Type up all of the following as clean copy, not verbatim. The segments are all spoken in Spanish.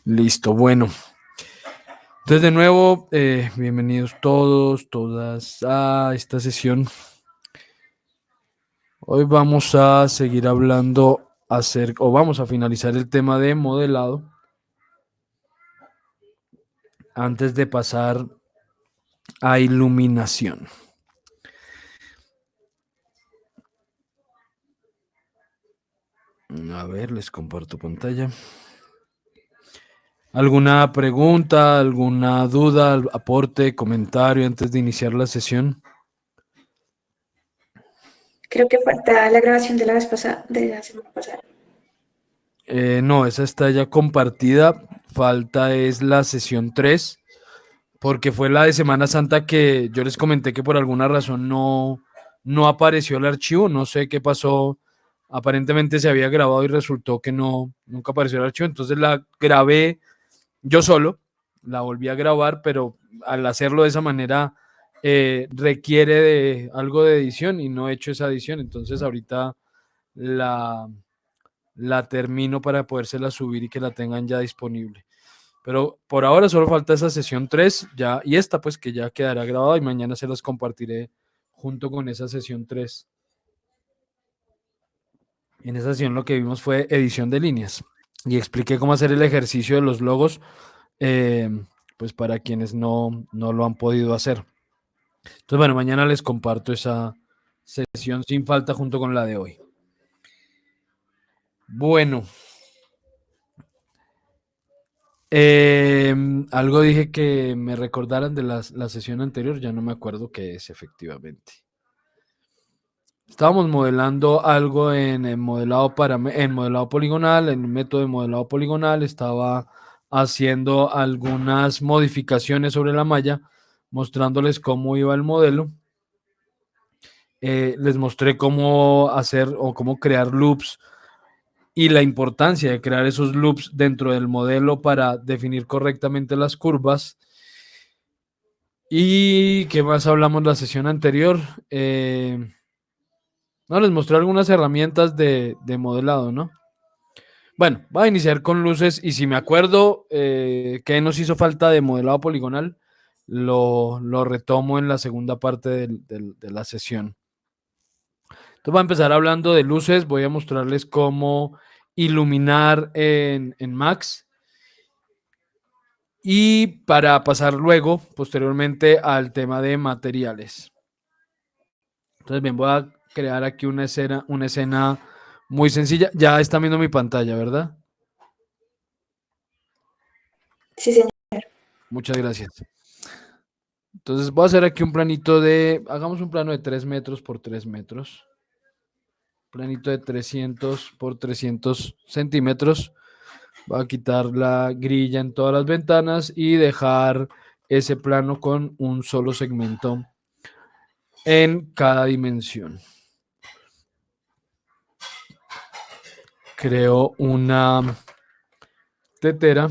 Listo, bueno. Entonces, de nuevo, bienvenidos todos, todas a esta sesión. Hoy vamos a seguir hablando o vamos a finalizar el tema de modelado antes de pasar a iluminación. A ver, les comparto pantalla. ¿Alguna pregunta, alguna duda, aporte, comentario antes de iniciar la sesión? Creo que falta la grabación de la vez pasada, de la semana pasada. No, esa está ya compartida. Falta es la sesión 3, porque fue la de Semana Santa que yo les comenté que por alguna razón no apareció el archivo. No sé qué pasó. Aparentemente se había grabado y resultó que nunca apareció el archivo. Entonces la grabé yo solo, la volví a grabar, pero al hacerlo de esa manera requiere de algo de edición y no he hecho esa edición. Entonces ahorita la termino para podérsela subir y que la tengan ya disponible. Pero por ahora solo falta esa sesión 3 ya, y esta pues que ya quedará grabada y mañana se las compartiré junto con esa sesión 3. En esa sesión lo que vimos fue edición de líneas y expliqué cómo hacer el ejercicio de los logos, eh, pues para quienes no lo han podido hacer. Entonces, bueno, mañana les comparto esa sesión sin falta junto con la de hoy. Bueno. Algo dije que me recordaran de la sesión anterior, ya no me acuerdo qué es efectivamente. Estábamos modelando algo en modelado poligonal, en un método de modelado poligonal. Estaba haciendo algunas modificaciones sobre la malla, mostrándoles cómo iba el modelo. Les mostré cómo hacer o cómo crear loops y la importancia de crear esos loops dentro del modelo para definir correctamente las curvas. ¿Y qué más hablamos la sesión anterior? No, les mostré algunas herramientas de modelado, ¿no? Bueno, voy a iniciar con luces y si me acuerdo qué nos hizo falta de modelado poligonal, lo retomo en la segunda parte de la sesión. Entonces voy a empezar hablando de luces, voy a mostrarles cómo iluminar en Max. Y para pasar luego, posteriormente, al tema de materiales. Entonces, bien, voy a crear aquí una escena muy sencilla. Ya están viendo mi pantalla, ¿verdad? Sí, señor. Muchas gracias. Entonces, voy a hacer aquí un planito hagamos un plano de 3 metros por 3 metros. Planito de 300 por 300 centímetros. Voy a quitar la grilla en todas las ventanas y dejar ese plano con un solo segmento en cada dimensión. Creo una tetera,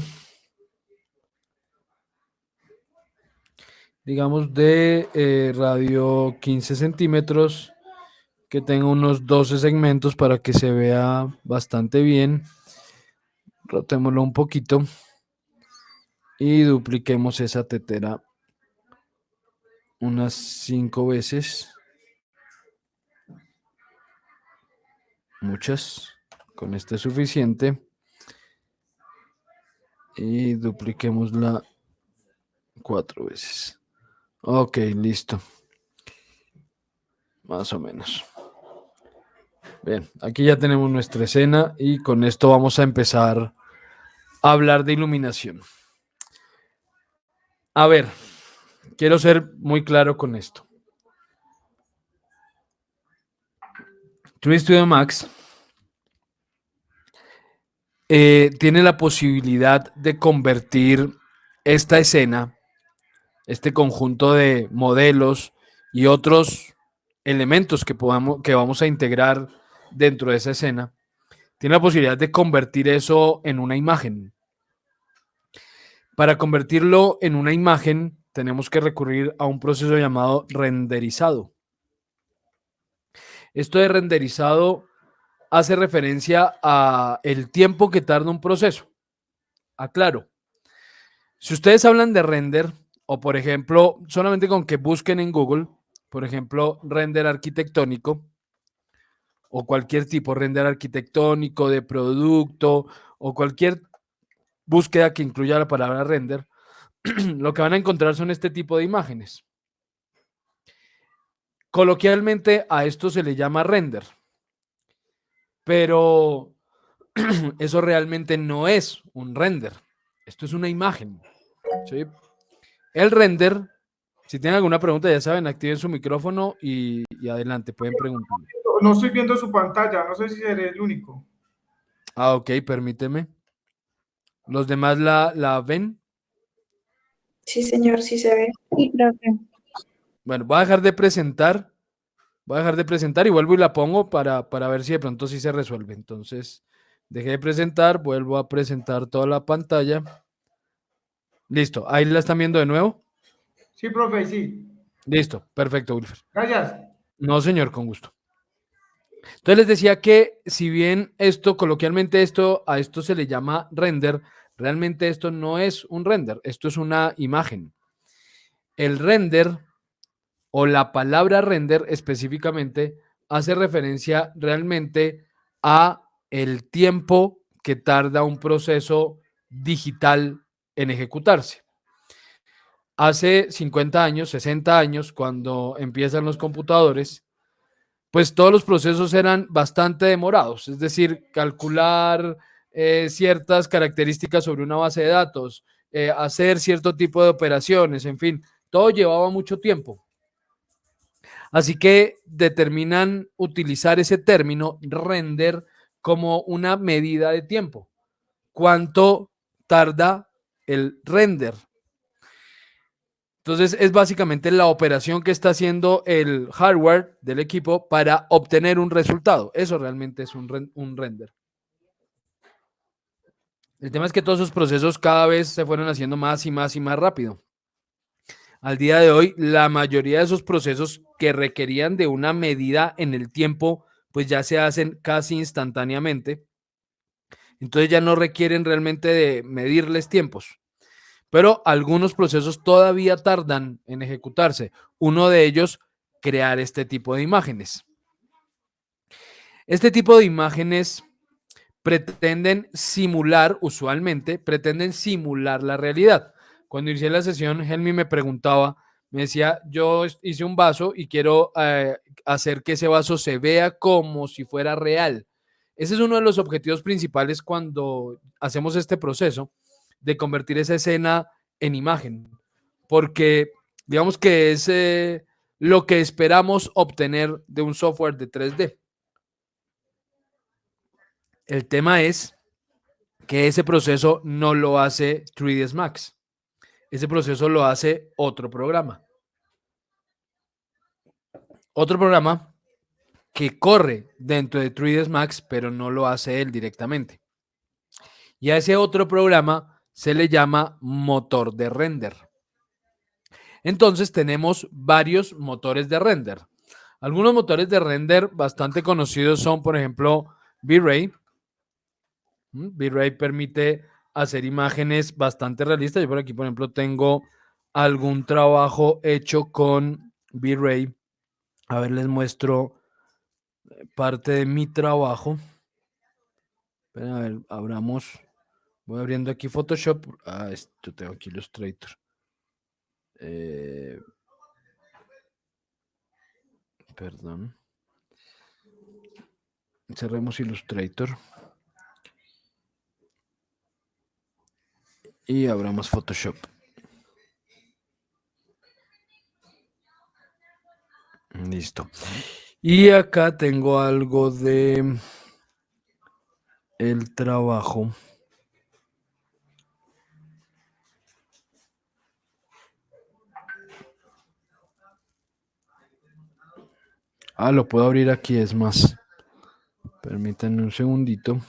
digamos de radio 15 centímetros, que tenga unos 12 segmentos para que se vea bastante bien. Rotémoslo un poquito y dupliquemos esa tetera unas 5 veces. Muchas. Con este es suficiente. Y dupliquémosla 4 veces. Ok, listo. Más o menos. Bien, aquí ya tenemos nuestra escena y con esto vamos a empezar a hablar de iluminación. A ver, quiero ser muy claro con esto. TrueStudio Max tiene la posibilidad de convertir esta escena, este conjunto de modelos y otros elementos que vamos a integrar dentro de esa escena, tiene la posibilidad de convertir eso en una imagen. Para convertirlo en una imagen, tenemos que recurrir a un proceso llamado renderizado. Esto de renderizado hace referencia a el tiempo que tarda un proceso. Aclaro, si ustedes hablan de render, o por ejemplo, solamente con que busquen en Google, por ejemplo, render arquitectónico, o cualquier tipo, render arquitectónico de producto, o cualquier búsqueda que incluya la palabra render, lo que van a encontrar son este tipo de imágenes. Coloquialmente a esto se le llama render, pero eso realmente no es un render. Esto es una imagen. ¿Sí? El render, si tienen alguna pregunta, ya saben, activen su micrófono y adelante, pueden preguntarme. No estoy viendo su pantalla, no sé si seré el único. Ah, ok, permíteme. ¿Los demás la ven? Sí, señor, sí se ve. Sí, profe. Bueno, voy a dejar de presentar. Voy a dejar de presentar y vuelvo y la pongo para ver si de pronto sí se resuelve. Entonces, dejé de presentar, vuelvo a presentar toda la pantalla. Listo, ahí la están viendo de nuevo. Sí, profe, sí. Listo, perfecto, Wilfer. Gracias. No, señor, con gusto. Entonces les decía que si bien esto, coloquialmente a esto se le llama render, realmente esto no es un render, esto es una imagen. El render o la palabra render específicamente hace referencia realmente a el tiempo que tarda un proceso digital en ejecutarse. Hace 50 años, 60 años, cuando empiezan los computadores, pues todos los procesos eran bastante demorados, es decir, calcular ciertas características sobre una base de datos, hacer cierto tipo de operaciones, en fin, todo llevaba mucho tiempo. Así que determinan utilizar ese término render como una medida de tiempo. ¿Cuánto tarda el render? Entonces es básicamente la operación que está haciendo el hardware del equipo para obtener un resultado. Eso realmente es un render. El tema es que todos esos procesos cada vez se fueron haciendo más y más y más rápido. Al día de hoy, la mayoría de esos procesos que requerían de una medida en el tiempo, pues ya se hacen casi instantáneamente. Entonces ya no requieren realmente de medirles tiempos. Pero algunos procesos todavía tardan en ejecutarse. Uno de ellos, crear este tipo de imágenes. Este tipo de imágenes usualmente pretenden simular la realidad. Cuando inicié la sesión, Helmi me preguntaba, me decía, yo hice un vaso y quiero hacer que ese vaso se vea como si fuera real. Ese es uno de los objetivos principales cuando hacemos este proceso de convertir esa escena en imagen, porque digamos que es lo que esperamos obtener de un software de 3D. El tema es que ese proceso no lo hace 3ds Max. Ese proceso lo hace otro programa. Otro programa que corre dentro de 3ds Max, pero no lo hace él directamente. Y a ese otro programa se le llama motor de render. Entonces tenemos varios motores de render. Algunos motores de render bastante conocidos son, por ejemplo, V-Ray. V-Ray permite hacer imágenes bastante realistas. Yo por aquí, por ejemplo, tengo algún trabajo hecho con V-Ray. A ver, les muestro parte de mi trabajo. Esperen, a ver, abramos. Voy abriendo aquí Photoshop. Ah, yo tengo aquí Illustrator. Perdón. Cerremos Illustrator. Y abramos Photoshop. Listo. Y acá tengo algo de el trabajo. Ah, lo puedo abrir aquí, es más. Permítanme un segundito.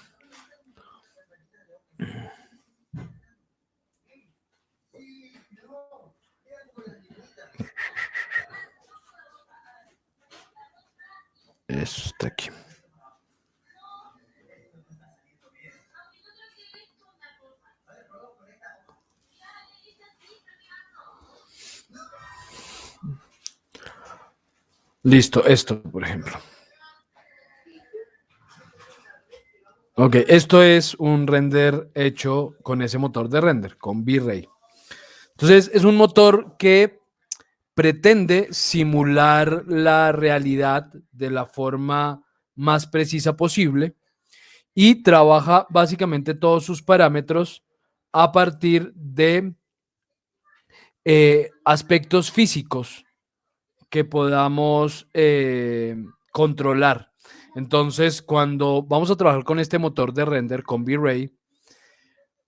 Eso está aquí. Listo, esto, por ejemplo. Ok, esto es un render hecho con ese motor de render, con V-Ray. Entonces, es un motor que pretende simular la realidad de la forma más precisa posible y trabaja básicamente todos sus parámetros a partir de aspectos físicos que podamos controlar. Entonces, cuando vamos a trabajar con este motor de render, con V-Ray,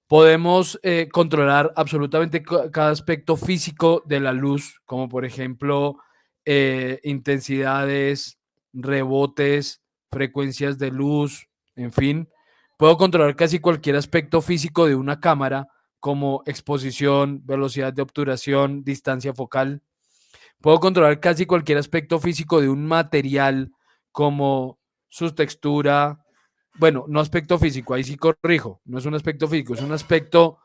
podemos controlar absolutamente cada aspecto físico de la luz, como por ejemplo intensidades, rebotes, frecuencias de luz, en fin. Puedo controlar casi cualquier aspecto físico de una cámara, como exposición, velocidad de obturación, distancia focal. Puedo controlar casi cualquier aspecto físico de un material, como su textura. Bueno, no aspecto físico, ahí sí corrijo, no es un aspecto físico, es un aspecto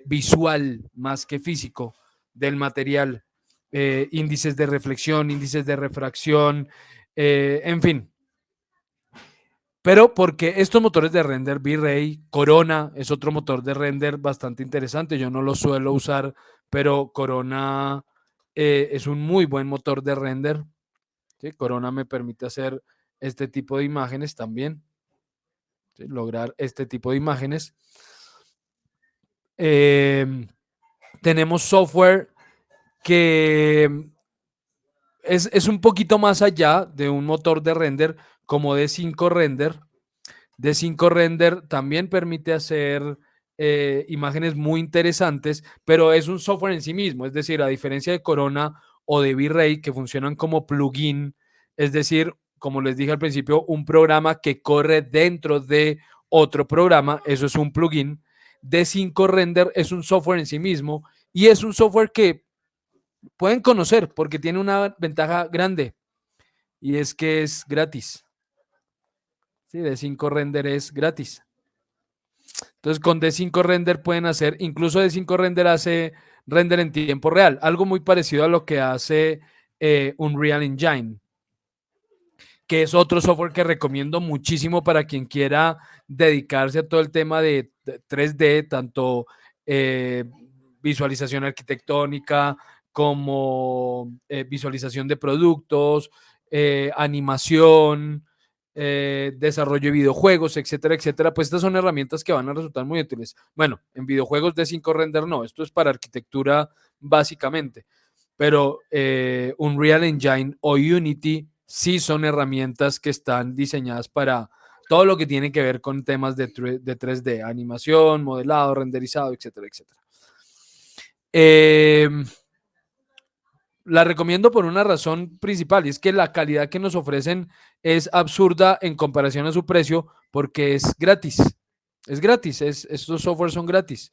visual más que físico del material. Índices de reflexión, índices de refracción, en fin. Pero porque estos motores de render V-Ray, Corona es otro motor de render bastante interesante, yo no lo suelo usar, pero Corona es un muy buen motor de render. ¿Sí? Corona me permite hacer este tipo de imágenes también, ¿sí? Lograr este tipo de imágenes. Tenemos software que es un poquito más allá de un motor de render como D5 Render. D5 Render también permite hacer imágenes muy interesantes, pero es un software en sí mismo, es decir, a diferencia de Corona o de V-Ray que funcionan como plugin, es decir, como les dije al principio, un programa que corre dentro de otro programa, eso es un plugin. D5 Render es un software en sí mismo y es un software que pueden conocer porque tiene una ventaja grande y es que es gratis. Sí, D5 Render es gratis. Entonces con D5 Render pueden hacer, incluso D5 Render hace render en tiempo real, algo muy parecido a lo que hace Unreal Engine, que es otro software que recomiendo muchísimo para quien quiera dedicarse a todo el tema de 3D, tanto visualización arquitectónica como visualización de productos, animación, desarrollo de videojuegos, etcétera, etcétera. Pues estas son herramientas que van a resultar muy útiles. Bueno, en videojuegos de 5 render no, esto es para arquitectura básicamente, pero Unreal Engine o Unity sí son herramientas que están diseñadas para todo lo que tiene que ver con temas de 3D, animación, modelado, renderizado, etcétera, etcétera. La recomiendo por una razón principal y es que la calidad que nos ofrecen es absurda en comparación a su precio porque es gratis. Es gratis, estos softwares son gratis.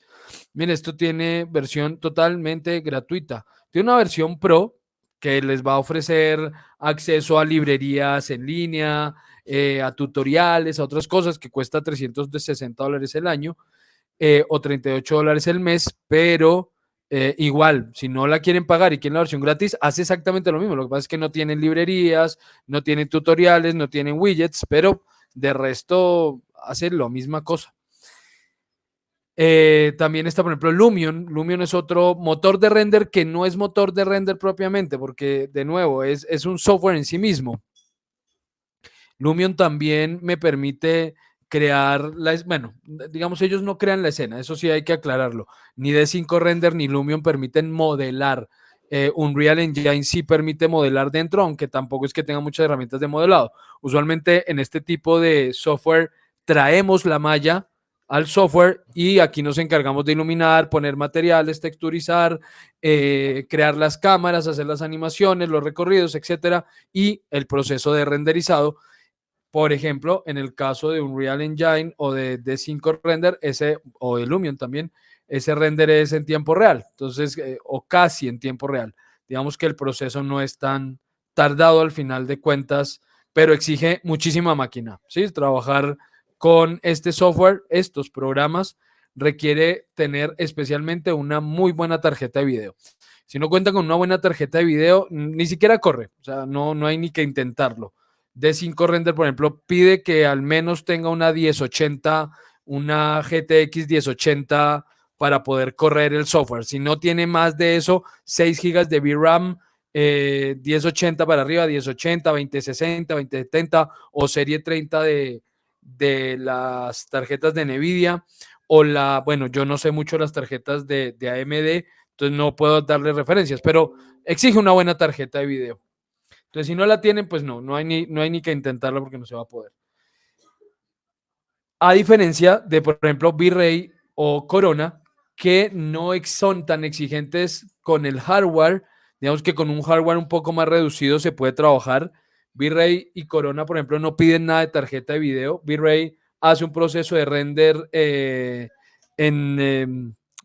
Miren, esto tiene versión totalmente gratuita. Tiene una versión Pro que les va a ofrecer acceso a librerías en línea, a tutoriales, a otras cosas que cuesta $360 el año o $38 el mes, pero igual, si no la quieren pagar y quieren la versión gratis, hace exactamente lo mismo. Lo que pasa es que no tienen librerías, no tienen tutoriales, no tienen widgets, pero de resto hace la misma cosa. También está, por ejemplo, Lumion. Lumion es otro motor de render que no es motor de render propiamente, porque de nuevo es un software en sí mismo. Lumion también me permite crear, bueno, digamos, ellos no crean la escena, eso sí hay que aclararlo. Ni D5 Render ni Lumion permiten modelar. Unreal Engine sí permite modelar dentro, aunque tampoco es que tenga muchas herramientas de modelado. Usualmente en este tipo de software traemos la malla al software y aquí nos encargamos de iluminar, poner materiales, texturizar, crear las cámaras, hacer las animaciones, los recorridos, etcétera, y el proceso de renderizado. Por ejemplo, en el caso de Unreal Engine o de D5 Render, o de Lumion también, ese render es en tiempo real, entonces, o casi en tiempo real. Digamos que el proceso no es tan tardado al final de cuentas, pero exige muchísima máquina, ¿sí? Trabajar con este software, estos programas, requiere tener especialmente una muy buena tarjeta de video. Si no cuenta con una buena tarjeta de video, ni siquiera corre, o sea, no hay ni que intentarlo. D5 Render, por ejemplo, pide que al menos tenga una 1080, una GTX 1080 para poder correr el software. Si no tiene más de eso, 6 GB de VRAM, 1080 para arriba, 1080, 2060, 2070 o serie 30 de las tarjetas de NVIDIA o bueno, yo no sé mucho las tarjetas de AMD, entonces no puedo darle referencias, pero exige una buena tarjeta de video. Entonces, si no la tienen, pues no hay ni que intentarlo porque no se va a poder. A diferencia de, por ejemplo, V-Ray o Corona, que no son tan exigentes con el hardware, digamos que con un hardware un poco más reducido se puede trabajar. V-Ray y Corona, por ejemplo, no piden nada de tarjeta de video. V-Ray hace un proceso de render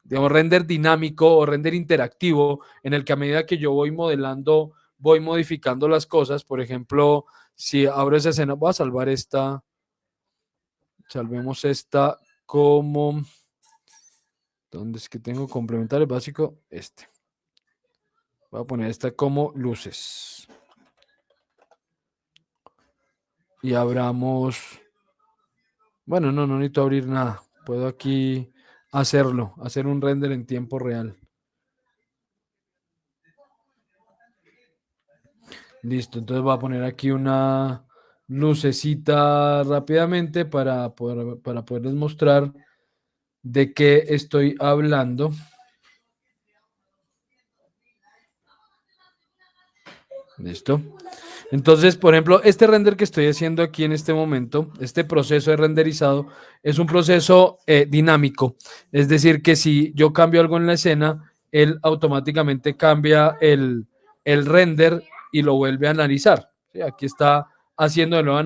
digamos, render dinámico o render interactivo, en el que a medida que yo voy modelando, voy modificando las cosas. Por ejemplo, si abro esa escena, voy a salvar esta. Salvemos esta como... ¿Dónde es que tengo complementario básico? Este. Voy a poner esta como luces. Y abramos... Bueno, no necesito abrir nada. Puedo aquí hacerlo, hacer un render en tiempo real. Listo, entonces voy a poner aquí una lucecita rápidamente para poderles mostrar de qué estoy hablando. Listo. Entonces, por ejemplo, este render que estoy haciendo aquí en este momento, este proceso de renderizado, es un proceso dinámico. Es decir, que si yo cambio algo en la escena, él automáticamente cambia el render y lo vuelve a analizar. ¿Sí? Aquí está haciendo de nuevo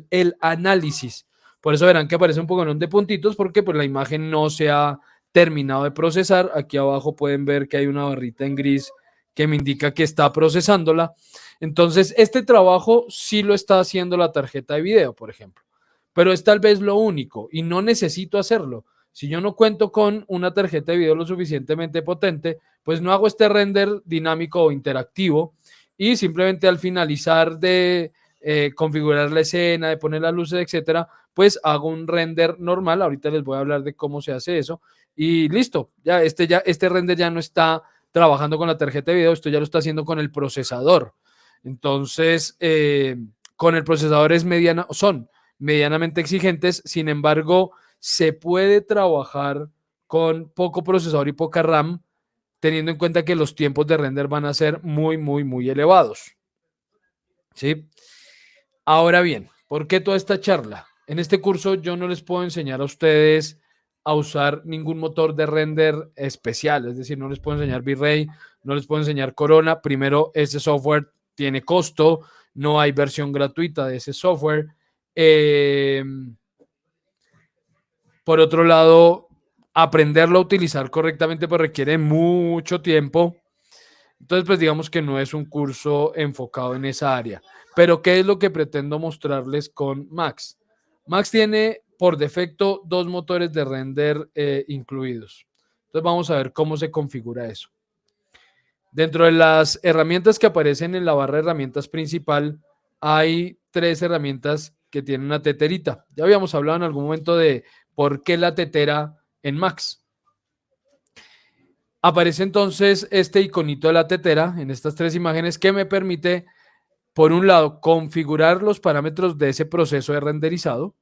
el análisis. Por eso verán que aparece un poco de puntitos, porque pues, la imagen no se ha terminado de procesar. Aquí abajo pueden ver que hay una barrita en gris que me indica que está procesándola. Entonces, este trabajo sí lo está haciendo la tarjeta de video, por ejemplo, pero es tal vez lo único y no necesito hacerlo. Si yo no cuento con una tarjeta de video lo suficientemente potente, pues no hago este render dinámico o interactivo y simplemente al finalizar de configurar la escena, de poner las luces, etcétera, pues hago un render normal. Ahorita les voy a hablar de cómo se hace eso y listo. Ya este render ya no está trabajando con la tarjeta de video, esto ya lo está haciendo con el procesador. Entonces, con el procesador son medianamente exigentes, sin embargo, se puede trabajar con poco procesador y poca RAM, teniendo en cuenta que los tiempos de render van a ser muy elevados. ¿Sí? Ahora bien, ¿por qué toda esta charla? En este curso yo no les puedo enseñar a ustedes a usar ningún motor de render especial, es decir, no les puedo enseñar V-Ray, no les puedo enseñar Corona. Primero, ese software tiene costo, no hay versión gratuita de ese software. Por otro lado, aprenderlo a utilizar correctamente pues requiere mucho tiempo. Entonces, pues digamos que no es un curso enfocado en esa área. Pero, ¿qué es lo que pretendo mostrarles con Max? Max tiene por defecto 2 motores de render incluidos. Entonces, vamos a ver cómo se configura eso. Dentro de las herramientas que aparecen en la barra de herramientas principal, hay 3 herramientas que tienen una teterita. Ya habíamos hablado en algún momento de por qué la tetera en Max. Aparece entonces este iconito de la tetera en estas 3 imágenes que me permite, por un lado, configurar los parámetros de ese proceso de renderizado.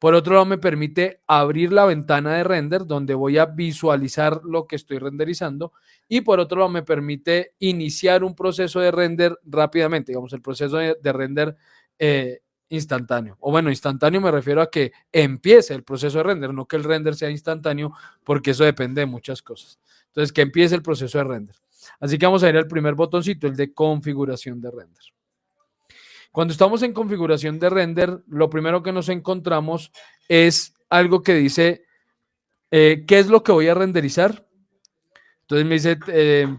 Por otro lado, me permite abrir la ventana de render donde voy a visualizar lo que estoy renderizando. Y por otro lado, me permite iniciar un proceso de render rápidamente, digamos, el proceso de render instantáneo. O bueno, instantáneo me refiero a que empiece el proceso de render, no que el render sea instantáneo, porque eso depende de muchas cosas. Entonces, que empiece el proceso de render. Así que vamos a ir al primer botoncito, el de configuración de render. Cuando estamos en configuración de render, lo primero que nos encontramos es algo que dice, ¿qué es lo que voy a renderizar? Entonces me dice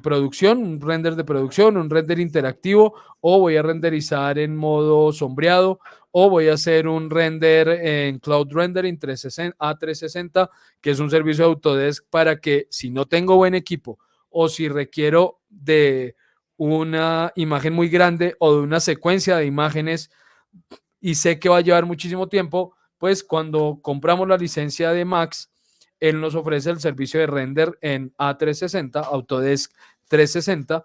producción, un render de producción, un render interactivo, o voy a renderizar en modo sombreado, o voy a hacer un render en Cloud Rendering A360, que es un servicio de Autodesk para que si no tengo buen equipo o si requiero de una imagen muy grande o de una secuencia de imágenes y sé que va a llevar muchísimo tiempo, pues cuando compramos la licencia de Max, él nos ofrece el servicio de render en A360, Autodesk 360,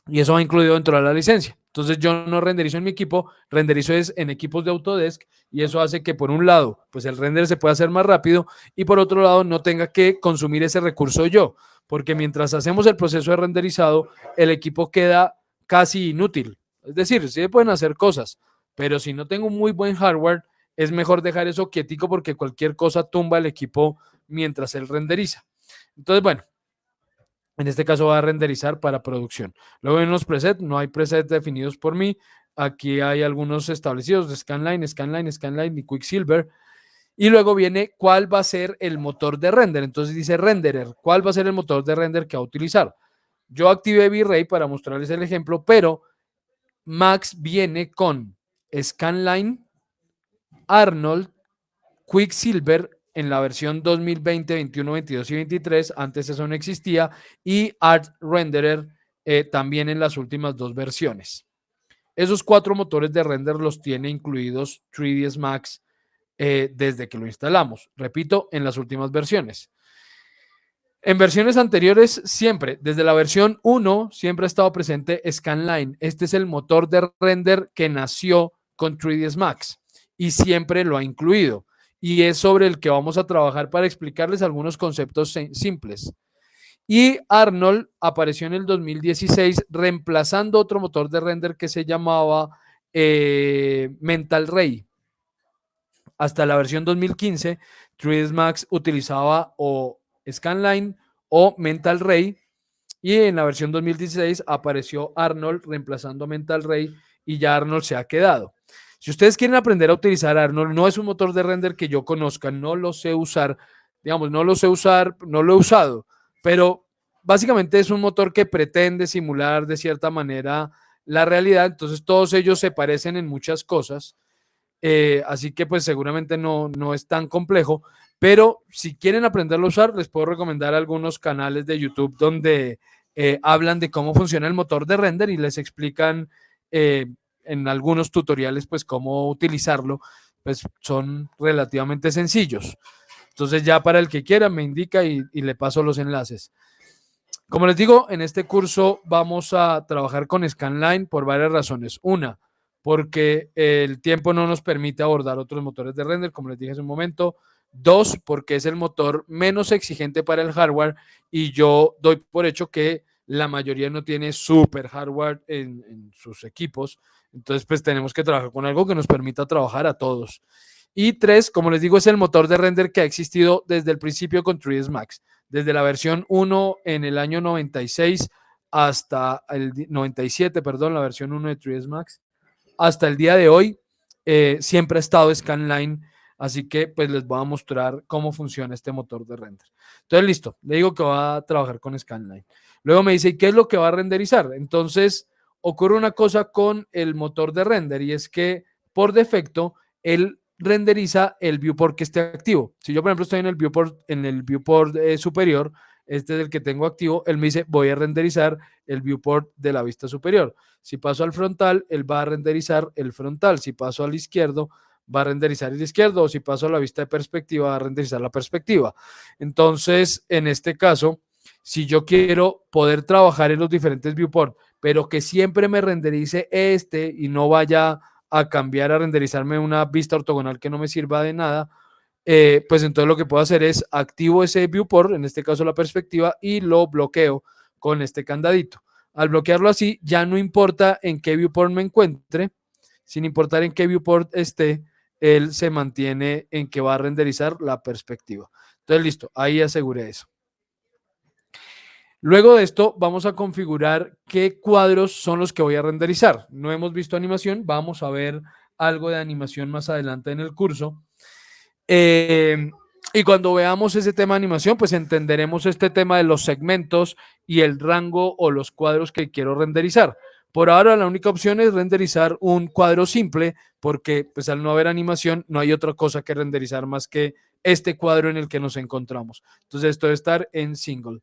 y eso va incluido dentro de la licencia. Entonces yo no renderizo en mi equipo, renderizo es en equipos de Autodesk, y eso hace que por un lado, pues el render se pueda hacer más rápido, y por otro lado no tenga que consumir ese recurso yo, porque mientras hacemos el proceso de renderizado, el equipo queda casi inútil. Es decir, sí se pueden hacer cosas, pero si no tengo un muy buen hardware, es mejor dejar eso quietico porque cualquier cosa tumba el equipo mientras él renderiza. Entonces, bueno, en este caso va a renderizar para producción. Luego en los presets, no hay presets definidos por mí. Aquí hay algunos establecidos de Scanline, Scanline, Scanline y Quicksilver. Y luego viene cuál va a ser el motor de render. Entonces dice renderer, cuál va a ser el motor de render que va a utilizar. Yo activé V-Ray para mostrarles el ejemplo, pero Max viene con Scanline, Arnold, Quicksilver en la versión 2020, 21, 22 y 23, antes eso no existía, y Art Renderer también en las últimas dos versiones. Esos 4 motores de render los tiene incluidos 3ds Max desde que lo instalamos. Repito, en las últimas versiones. En versiones anteriores, siempre, desde la versión 1, siempre ha estado presente Scanline. Este es el motor de render que nació con 3ds Max y siempre lo ha incluido. Y es sobre el que vamos a trabajar para explicarles algunos conceptos simples. Y Arnold apareció en el 2016 reemplazando otro motor de render que se llamaba Mental Ray. Hasta la versión 2015, 3ds Max utilizaba o Scanline o Mental Ray, y en la versión 2016 apareció Arnold reemplazando Mental Ray y ya Arnold se ha quedado. Si ustedes quieren aprender a utilizar Arnold, no es un motor de render que yo conozca, no lo sé usar, digamos, no lo sé usar, no lo he usado, pero básicamente es un motor que pretende simular de cierta manera la realidad, entonces todos ellos se parecen en muchas cosas. Así que pues seguramente no es tan complejo, pero si quieren aprenderlo a usar, les puedo recomendar algunos canales de YouTube donde hablan de cómo funciona el motor de render y les explican en algunos tutoriales pues cómo utilizarlo, pues son relativamente sencillos. Entonces ya para el que quiera me indica y le paso los enlaces. Como les digo, en este curso vamos a trabajar con Scanline por varias razones. Una, porque el tiempo no nos permite abordar otros motores de render, como les dije hace un momento. Dos, porque es el motor menos exigente para el hardware y yo doy por hecho que la mayoría no tiene super hardware en sus equipos. Entonces, pues tenemos que trabajar con algo que nos permita trabajar a todos. Y tres, como les digo, es el motor de render que ha existido desde el principio con 3ds Max. Desde la versión 1 en el año 96 hasta el 97, perdón, la versión 1 de 3ds Max, hasta el día de hoy, siempre ha estado Scanline, así que pues les voy a mostrar cómo funciona este motor de render. Entonces, listo, le digo que va a trabajar con Scanline. Luego me dice, ¿y qué es lo que va a renderizar? Entonces, ocurre una cosa con el motor de render y es que por defecto, él renderiza el viewport que esté activo. Si yo, por ejemplo, estoy en el viewport superior, este es el que tengo activo, él me dice, voy a renderizar el viewport de la vista superior. Si paso al frontal, él va a renderizar el frontal. Si paso al izquierdo, va a renderizar el izquierdo. O si paso a la vista de perspectiva, va a renderizar la perspectiva. Entonces, en este caso, si yo quiero poder trabajar en los diferentes viewports, pero que siempre me renderice este y no vaya a cambiar, a renderizarme una vista ortogonal que no me sirva de nada, pues entonces lo que puedo hacer es activo ese viewport, en este caso la perspectiva, y lo bloqueo con este candadito. Al bloquearlo así, ya no importa en qué viewport me encuentre, sin importar en qué viewport esté, él se mantiene en que va a renderizar la perspectiva. Entonces, listo, ahí aseguré eso. Luego de esto, vamos a configurar qué cuadros son los que voy a renderizar. No hemos visto animación, vamos a ver algo de animación más adelante en el curso. Y cuando veamos ese tema de animación, pues entenderemos este tema de los segmentos y el rango o los cuadros que quiero renderizar. Por ahora la única opción es renderizar un cuadro simple, porque pues al no haber animación no hay otra cosa que renderizar más que este cuadro en el que nos encontramos. Entonces esto debe estar en single.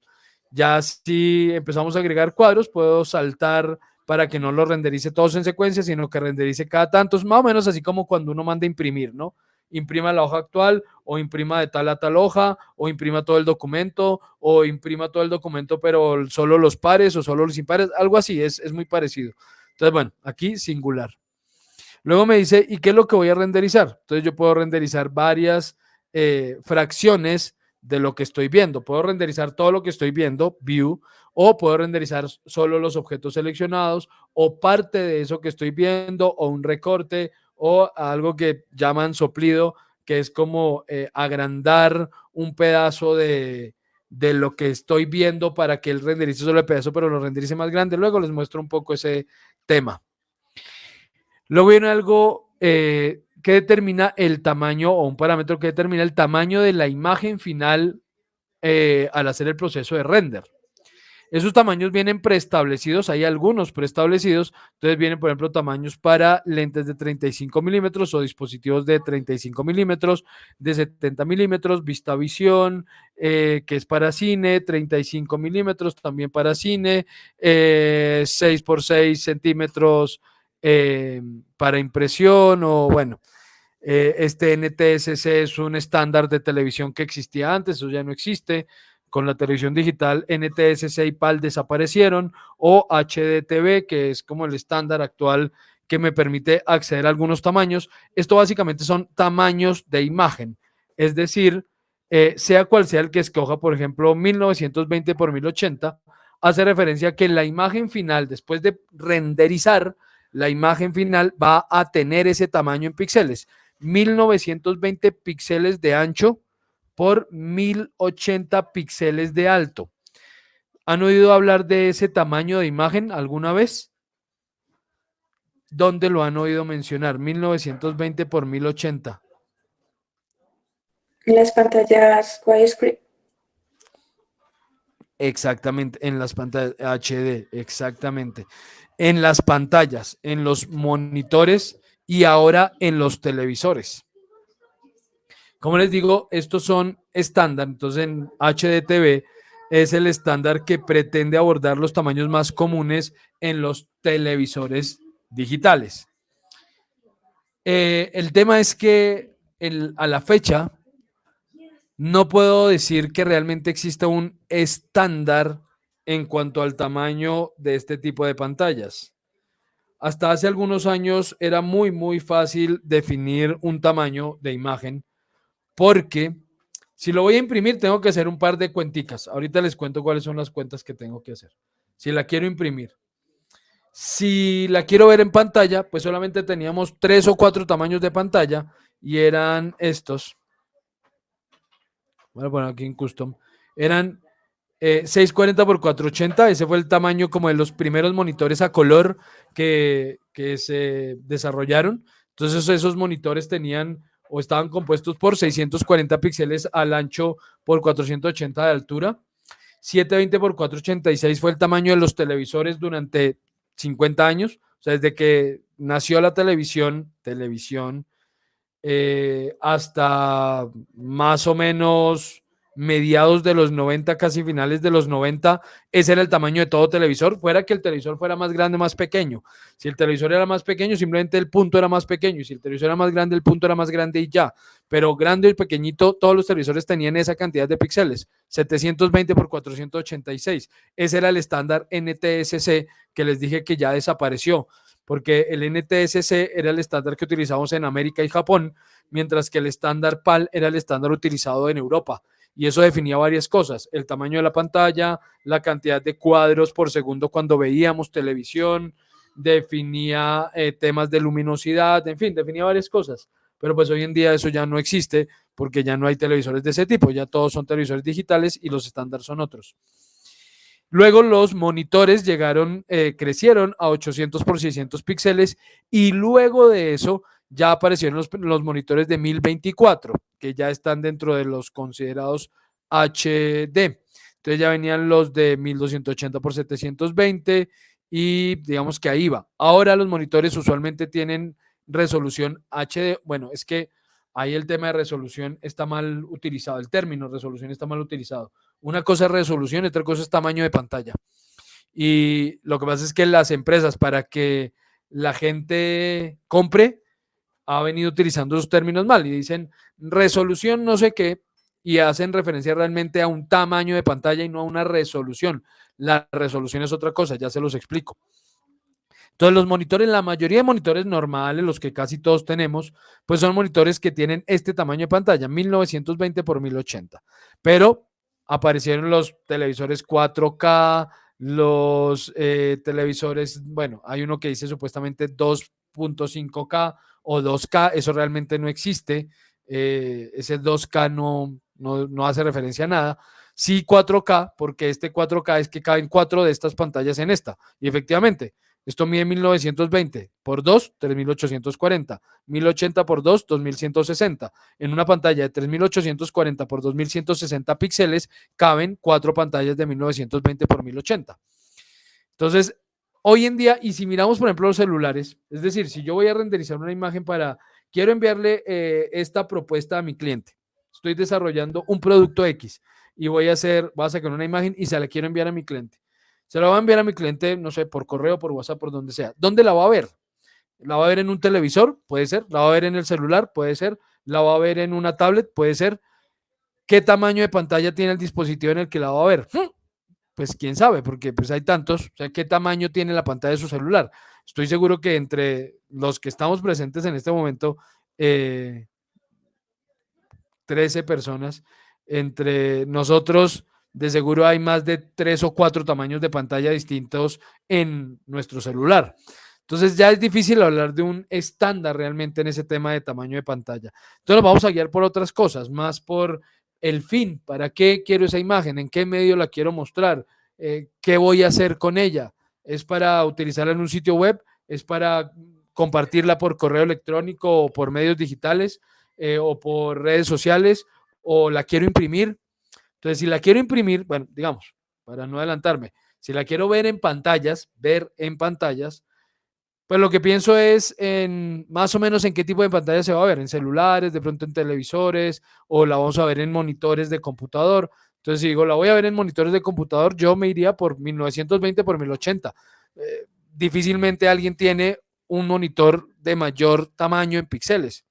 Ya si empezamos a agregar cuadros, puedo saltar para que no los renderice todos en secuencia, sino que renderice cada tanto, más o menos así como cuando uno manda a imprimir, ¿no? Imprima la hoja actual o imprima de tal a tal hoja o imprima todo el documento o imprima todo el documento pero solo los pares o solo los impares, algo así, es muy parecido. Entonces, bueno, aquí singular. Luego me dice, ¿y qué es lo que voy a renderizar? Entonces yo puedo renderizar varias fracciones de lo que estoy viendo. Puedo renderizar todo lo que estoy viendo, view, o puedo renderizar solo los objetos seleccionados o parte de eso que estoy viendo o un recorte o algo que llaman soplido, que es como agrandar un pedazo de lo que estoy viendo para que él renderice solo el pedazo, pero lo renderice más grande. Luego les muestro un poco ese tema. Luego viene algo que determina el tamaño o un parámetro que determina el tamaño de la imagen final al hacer el proceso de render. Esos tamaños vienen preestablecidos, hay algunos preestablecidos, entonces vienen, por ejemplo, tamaños para lentes de 35 milímetros o dispositivos de 35 milímetros, de 70 milímetros, VistaVision, que es para cine, 35 milímetros también para cine, 6 por 6 centímetros para impresión o bueno. Este NTSC es un estándar de televisión que existía antes, eso ya no existe. Con la televisión digital, NTSC y PAL desaparecieron, o HDTV, que es como el estándar actual que me permite acceder a algunos tamaños. Esto básicamente son tamaños de imagen, es decir, sea cual sea el que escoja, por ejemplo, 1920 por 1080, hace referencia a que la imagen final, después de renderizar, la imagen final va a tener ese tamaño en píxeles. 1920 píxeles de ancho por 1080 píxeles de alto. ¿Han oído hablar de ese tamaño de imagen alguna vez? ¿Dónde lo han oído mencionar? 1920 por 1080. Las pantallas widescreen. Exactamente, en las pantallas HD, exactamente. En las pantallas, en los monitores y ahora en los televisores. Como les digo, estos son estándar, entonces en HDTV es el estándar que pretende abordar los tamaños más comunes en los televisores digitales. El tema es que a la fecha no puedo decir que realmente exista un estándar en cuanto al tamaño de este tipo de pantallas. Hasta hace algunos años era muy fácil definir un tamaño de imagen porque si lo voy a imprimir tengo que hacer un par de cuenticas. Ahorita les cuento cuáles son las cuentas que tengo que hacer. Si la quiero imprimir. Si la quiero ver en pantalla, pues solamente teníamos 3 o 4 tamaños de pantalla y eran estos. Voy a poner aquí en custom. Eran 640 por 480. Ese fue el tamaño como de los primeros monitores a color que se desarrollaron. Entonces esos monitores tenían o estaban compuestos por 640 píxeles al ancho por 480 de altura. 720 por 486 fue el tamaño de los televisores durante 50 años. O sea, desde que nació la televisión hasta más o menos mediados de los 90, casi finales de los 90, ese era el tamaño de todo televisor, fuera que el televisor fuera más grande o más pequeño. Si el televisor era más pequeño, simplemente el punto era más pequeño, y si el televisor era más grande, el punto era más grande y ya. Pero grande y pequeñito, todos los televisores tenían esa cantidad de píxeles, 720 por 486. Ese era el estándar NTSC que les dije que ya desapareció, porque el NTSC era el estándar que utilizamos en América y Japón, mientras que el estándar PAL era el estándar utilizado en Europa. Y eso definía varias cosas: el tamaño de la pantalla, la cantidad de cuadros por segundo cuando veíamos televisión, definía temas de luminosidad, en fin, definía varias cosas. Pero pues hoy en día eso ya no existe porque ya no hay televisores de ese tipo, ya todos son televisores digitales y los estándares son otros. Luego los monitores crecieron a 800 por 600 píxeles y luego de eso ya aparecieron los monitores de 1024, que ya están dentro de los considerados HD. Entonces ya venían los de 1280 por 720 y digamos que ahí va. Ahora los monitores usualmente tienen resolución HD. Bueno, es que ahí el tema de resolución está mal utilizado, el término resolución está mal utilizado. Una cosa es resolución y otra cosa es tamaño de pantalla. Y lo que pasa es que las empresas, para que la gente compre, ha venido utilizando esos términos mal y dicen resolución no sé qué y hacen referencia realmente a un tamaño de pantalla y no a una resolución. La resolución es otra cosa, ya se los explico. Entonces los monitores, la mayoría de monitores normales, los que casi todos tenemos, pues son monitores que tienen este tamaño de pantalla, 1920 por 1080. Pero aparecieron los televisores 4K, los televisores, bueno, hay uno que dice supuestamente 2.5K o 2K, eso realmente no existe. Ese 2K no hace referencia a nada. Sí 4K, porque este 4K es que caben 4 de estas pantallas en esta. Y efectivamente, esto mide 1920 por 2, 3840. 1080 por 2, 2160. En una pantalla de 3840 por 2160 píxeles caben 4 pantallas de 1920 por 1080. Entonces, hoy en día, y si miramos, por ejemplo, los celulares, es decir, si yo voy a renderizar una imagen quiero enviarle esta propuesta a mi cliente. Estoy desarrollando un producto X y voy a sacar una imagen y se la quiero enviar a mi cliente. Se la voy a enviar a mi cliente, no sé, por correo, por WhatsApp, por donde sea. ¿Dónde la va a ver? ¿La va a ver en un televisor? Puede ser. ¿La va a ver en el celular? Puede ser. ¿La va a ver en una tablet? Puede ser. ¿Qué tamaño de pantalla tiene el dispositivo en el que la va a ver? Pues quién sabe, porque pues hay tantos. O sea, ¿qué tamaño tiene la pantalla de su celular? Estoy seguro que entre los que estamos presentes en este momento, 13 personas, entre nosotros de seguro hay más de 3 o 4 tamaños de pantalla distintos en nuestro celular. Entonces ya es difícil hablar de un estándar realmente en ese tema de tamaño de pantalla. Entonces nos vamos a guiar por otras cosas, más por el fin, para qué quiero esa imagen, en qué medio la quiero mostrar, qué voy a hacer con ella. ¿Es para utilizarla en un sitio web? ¿Es para compartirla por correo electrónico o por medios digitales o por redes sociales? ¿O la quiero imprimir? Entonces, si la quiero imprimir, bueno, digamos, para no adelantarme, si la quiero ver en pantallas, pues lo que pienso es en más o menos en qué tipo de pantalla se va a ver, en celulares, de pronto en televisores, o la vamos a ver en monitores de computador. Entonces, si digo, la voy a ver en monitores de computador, yo me iría por 1920 por 1080. Difícilmente alguien tiene un monitor de mayor tamaño en píxeles.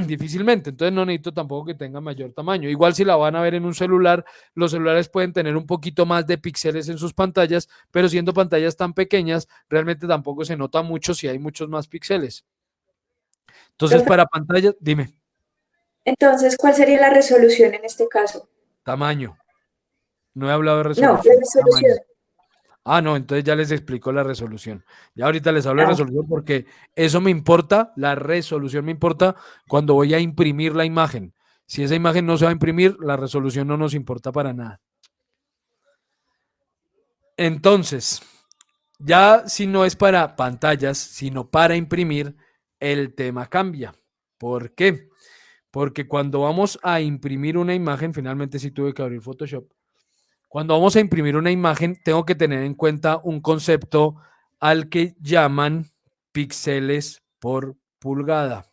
Difícilmente, entonces no necesito tampoco que tenga mayor tamaño. Igual si la van a ver en un celular, los celulares pueden tener un poquito más de píxeles en sus pantallas, pero siendo pantallas tan pequeñas, realmente tampoco se nota mucho si hay muchos más píxeles. Entonces, Profe, para pantallas, dime, entonces, ¿cuál sería la resolución en este caso? tamaño. No he hablado de No, la resolución, resolución. tamaño. Ah, no, entonces ya les explico la resolución. Ya ahorita les hablo de Ah, resolución porque eso me importa, la resolución me importa cuando voy a imprimir la imagen. Si esa imagen no se va a imprimir, la resolución no nos importa para nada. Entonces, ya si no es para pantallas, sino para imprimir, el tema cambia. ¿Por qué? Porque cuando vamos a imprimir una imagen, finalmente sí tuve que abrir Photoshop. Cuando vamos a imprimir una imagen, tengo que tener en cuenta un concepto al que llaman píxeles por pulgada.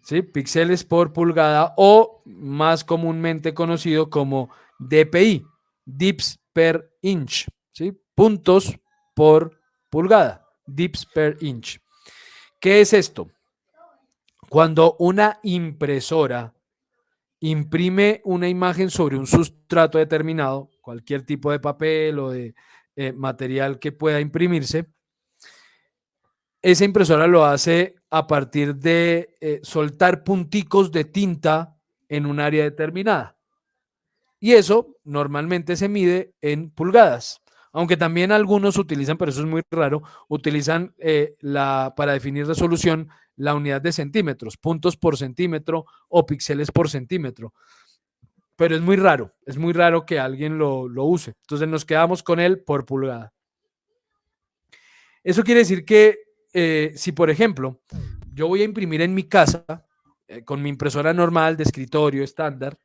¿Sí? Píxeles por pulgada o más comúnmente conocido como DPI, dips per inch, ¿sí? Puntos por pulgada, dips per inch. ¿Qué es esto? Cuando una impresora imprime una imagen sobre un sustrato determinado, cualquier tipo de papel o de material que pueda imprimirse, esa impresora lo hace a partir de soltar punticos de tinta en un área determinada. Y eso normalmente se mide en pulgadas. Aunque también algunos utilizan, pero eso es muy raro, utilizan para definir resolución la unidad de centímetros, puntos por centímetro o píxeles por centímetro. Pero es muy raro que alguien lo use. Entonces nos quedamos con él por pulgada. Eso quiere decir que si, por ejemplo, yo voy a imprimir en mi casa con mi impresora normal de escritorio estándar,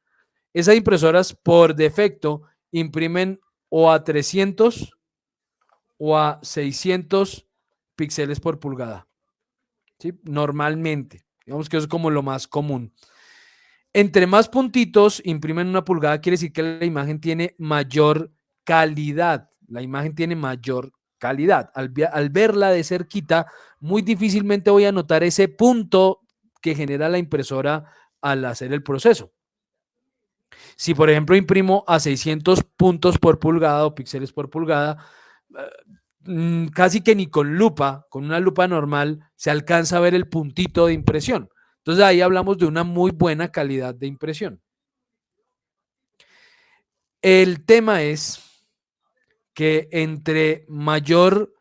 esas impresoras por defecto imprimen o a 300 o a 600 píxeles por pulgada. ¿Sí? Normalmente. Digamos que eso es como lo más común. Entre más puntitos imprimen una pulgada, quiere decir que la imagen tiene mayor calidad. La imagen tiene mayor calidad. Al verla de cerquita, muy difícilmente voy a notar ese punto que genera la impresora al hacer el proceso. Si, por ejemplo, imprimo a 600 puntos por pulgada o píxeles por pulgada, casi que ni con lupa, con una lupa normal, se alcanza a ver el puntito de impresión. Entonces ahí hablamos de una muy buena calidad de impresión. El tema es que entre mayor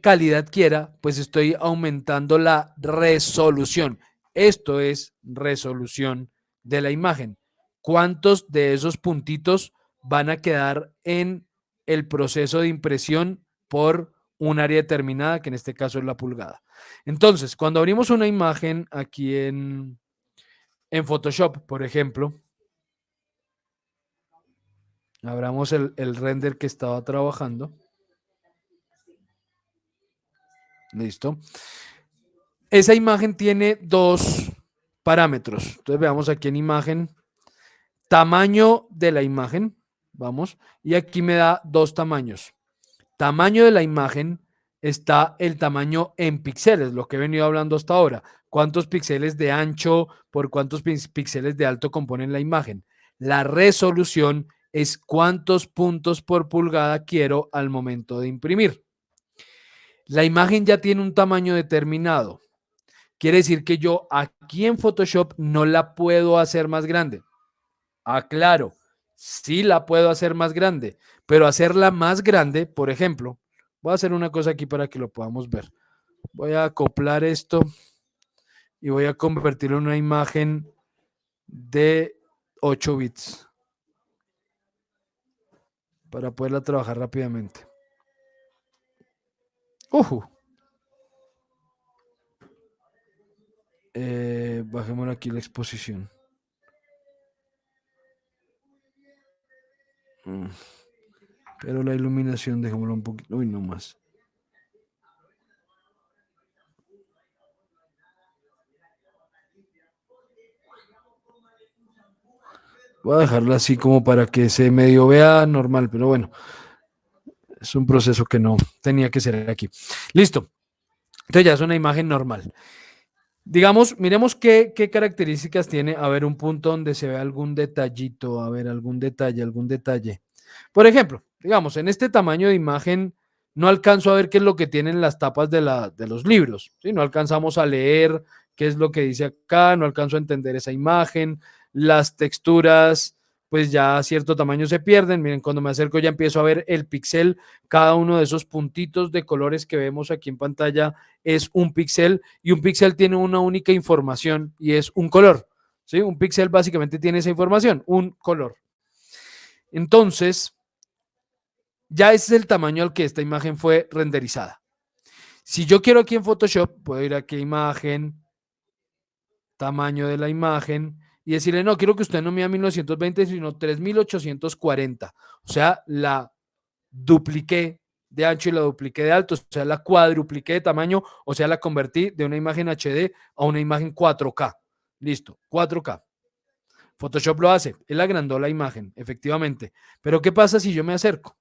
calidad quiera, pues estoy aumentando la resolución. Esto es resolución de la imagen. ¿Cuántos de esos puntitos van a quedar en el proceso de impresión por un área determinada, que en este caso es la pulgada? Entonces, cuando abrimos una imagen aquí en Photoshop, por ejemplo, abramos el render que estaba trabajando. Listo. Esa imagen tiene dos parámetros. Entonces veamos aquí en imagen, tamaño de la imagen, vamos, y aquí me da dos tamaños. Tamaño de la imagen está el tamaño en píxeles, lo que he venido hablando hasta ahora. ¿Cuántos píxeles de ancho por cuántos píxeles de alto componen la imagen? La resolución es cuántos puntos por pulgada quiero al momento de imprimir. La imagen ya tiene un tamaño determinado. Quiere decir que yo aquí en Photoshop no la puedo hacer más grande. Claro, sí la puedo hacer más grande, pero hacerla más grande, por ejemplo, voy a hacer una cosa aquí para que lo podamos ver. Voy a acoplar esto y voy a convertirlo en una imagen de 8 bits para poderla trabajar rápidamente. Bajemos aquí la exposición. Pero la iluminación, dejémoslo un poquito. Uy, no más. Voy a dejarla así como para que se medio vea normal, pero bueno, es un proceso que no tenía que ser aquí. Listo. Entonces ya es una imagen normal. Digamos, miremos qué características tiene. A ver, un punto donde se ve algún detallito, a ver, algún detalle. Por ejemplo, digamos, en este tamaño de imagen no alcanzo a ver qué es lo que tienen las tapas de los libros, ¿sí? No alcanzamos a leer qué es lo que dice acá, no alcanzo a entender esa imagen, las texturas, pues ya a cierto tamaño se pierden. Miren, cuando me acerco ya empiezo a ver el píxel, cada uno de esos puntitos de colores que vemos aquí en pantalla es un píxel y un píxel tiene una única información y es un color, ¿sí? Un píxel básicamente tiene esa información, un color. Entonces, ya ese es el tamaño al que esta imagen fue renderizada. Si yo quiero aquí en Photoshop, puedo ir aquí a imagen, tamaño de la imagen y decirle, no, quiero que usted no mida 1920, sino 3840. O sea, la dupliqué de ancho y la dupliqué de alto, o sea, la cuadrupliqué de tamaño, o sea, la convertí de una imagen HD a una imagen 4K. Listo, 4K. Photoshop lo hace, él agrandó la imagen, efectivamente. Pero ¿qué pasa si yo me acerco?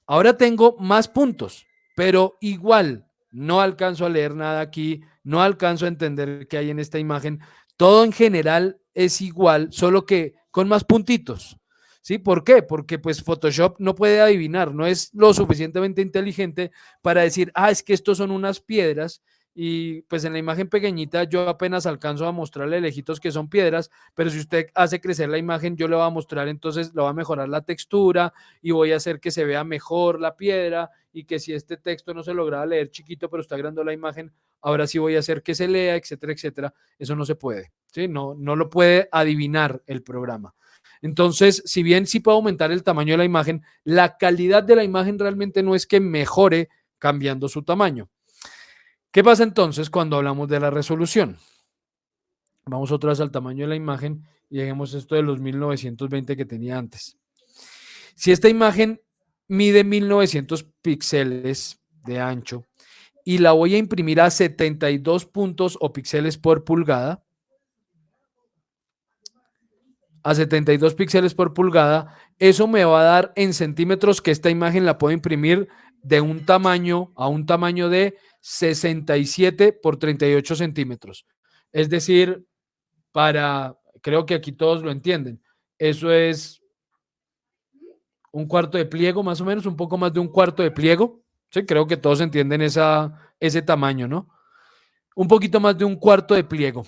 Ahora tengo más puntos, pero igual no alcanzo a leer nada aquí, no alcanzo a entender qué hay en esta imagen. Todo en general es igual, solo que con más puntitos. ¿Sí? ¿Por qué? Porque pues Photoshop no puede adivinar, no es lo suficientemente inteligente para decir, es que estos son unas piedras y pues en la imagen pequeñita yo apenas alcanzo a mostrarle lejitos que son piedras, pero si usted hace crecer la imagen yo le voy a mostrar, entonces le va a mejorar la textura y voy a hacer que se vea mejor la piedra y que si este texto no se lograba leer chiquito pero está grande la imagen, ahora sí voy a hacer que se lea, etcétera, etcétera. Eso no se puede, ¿sí? No lo puede adivinar el programa. Entonces, si bien sí puedo aumentar el tamaño de la imagen, la calidad de la imagen realmente no es que mejore cambiando su tamaño. ¿Qué pasa entonces cuando hablamos de la resolución? Vamos otra vez al tamaño de la imagen y dejemos esto de los 1920 que tenía antes. Si esta imagen mide 1900 píxeles de ancho y la voy a imprimir a 72 puntos o píxeles por pulgada, a 72 píxeles por pulgada, eso me va a dar en centímetros que esta imagen la puedo imprimir de un tamaño a un tamaño de 67 por 38 centímetros. Es decir, creo que aquí todos lo entienden, eso es un cuarto de pliego, más o menos, un poco más de un cuarto de pliego. Sí, creo que todos entienden ese tamaño, ¿no? Un poquito más de un cuarto de pliego.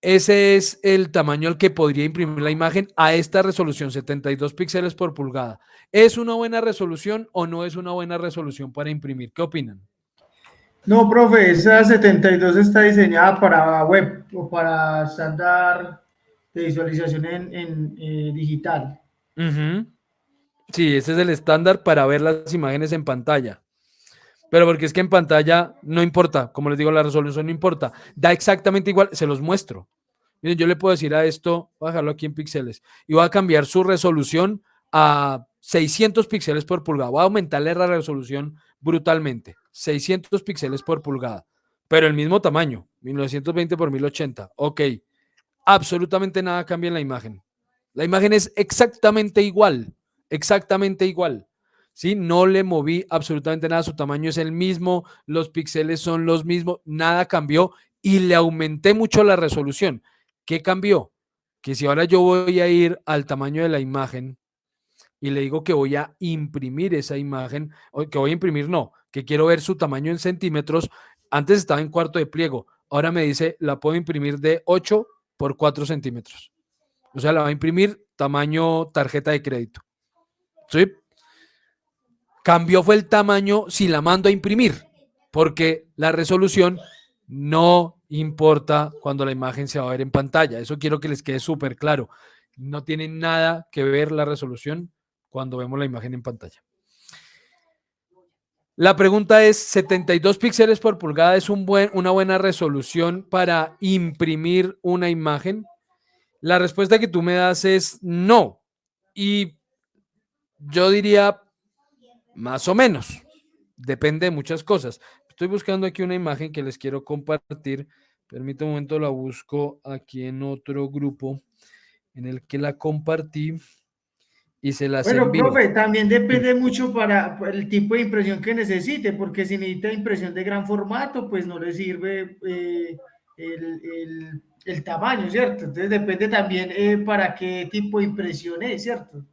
Ese es el tamaño al que podría imprimir la imagen a esta resolución, 72 píxeles por pulgada. ¿Es una buena resolución o no es una buena resolución para imprimir? ¿Qué opinan? No, profe, esa 72 está diseñada para web o para estándar de visualización en digital. Uh-huh. Sí, ese es el estándar para ver las imágenes en pantalla. Pero porque es que en pantalla no importa, como les digo, la resolución no importa. Da exactamente igual, se los muestro. Miren, yo le puedo decir a esto, voy a dejarlo aquí en píxeles, y voy a cambiar su resolución a 600 píxeles por pulgada. Voy a aumentarle la resolución brutalmente, 600 píxeles por pulgada, pero el mismo tamaño, 1920 por 1080. Ok, absolutamente nada cambia en la imagen. La imagen es exactamente igual, exactamente igual. ¿Sí? No le moví absolutamente nada, su tamaño es el mismo, los píxeles son los mismos, nada cambió y le aumenté mucho la resolución. ¿Qué cambió? Que si ahora yo voy a ir al tamaño de la imagen y le digo que voy a imprimir esa imagen, o que voy a imprimir no, que quiero ver su tamaño en centímetros, antes estaba en cuarto de pliego, ahora me dice la puedo imprimir de 8 por 4 centímetros. O sea, la va a imprimir tamaño tarjeta de crédito. ¿Sí? Cambió fue el tamaño si la mando a imprimir, porque la resolución no importa cuando la imagen se va a ver en pantalla. Eso quiero que les quede súper claro. No tiene nada que ver la resolución cuando vemos la imagen en pantalla. La pregunta es, ¿72 píxeles por pulgada es una buena resolución para imprimir una imagen? La respuesta que tú me das es no. Y yo diría más o menos. Depende de muchas cosas. Estoy buscando aquí una imagen que les quiero compartir. Permítame un momento, la busco aquí en otro grupo en el que la compartí y se las Bueno, envío. profe, también depende mucho para el tipo de impresión que necesite, porque si necesita impresión de gran formato, pues no le sirve el tamaño, ¿cierto? Entonces depende también para qué tipo de impresión es, ¿cierto?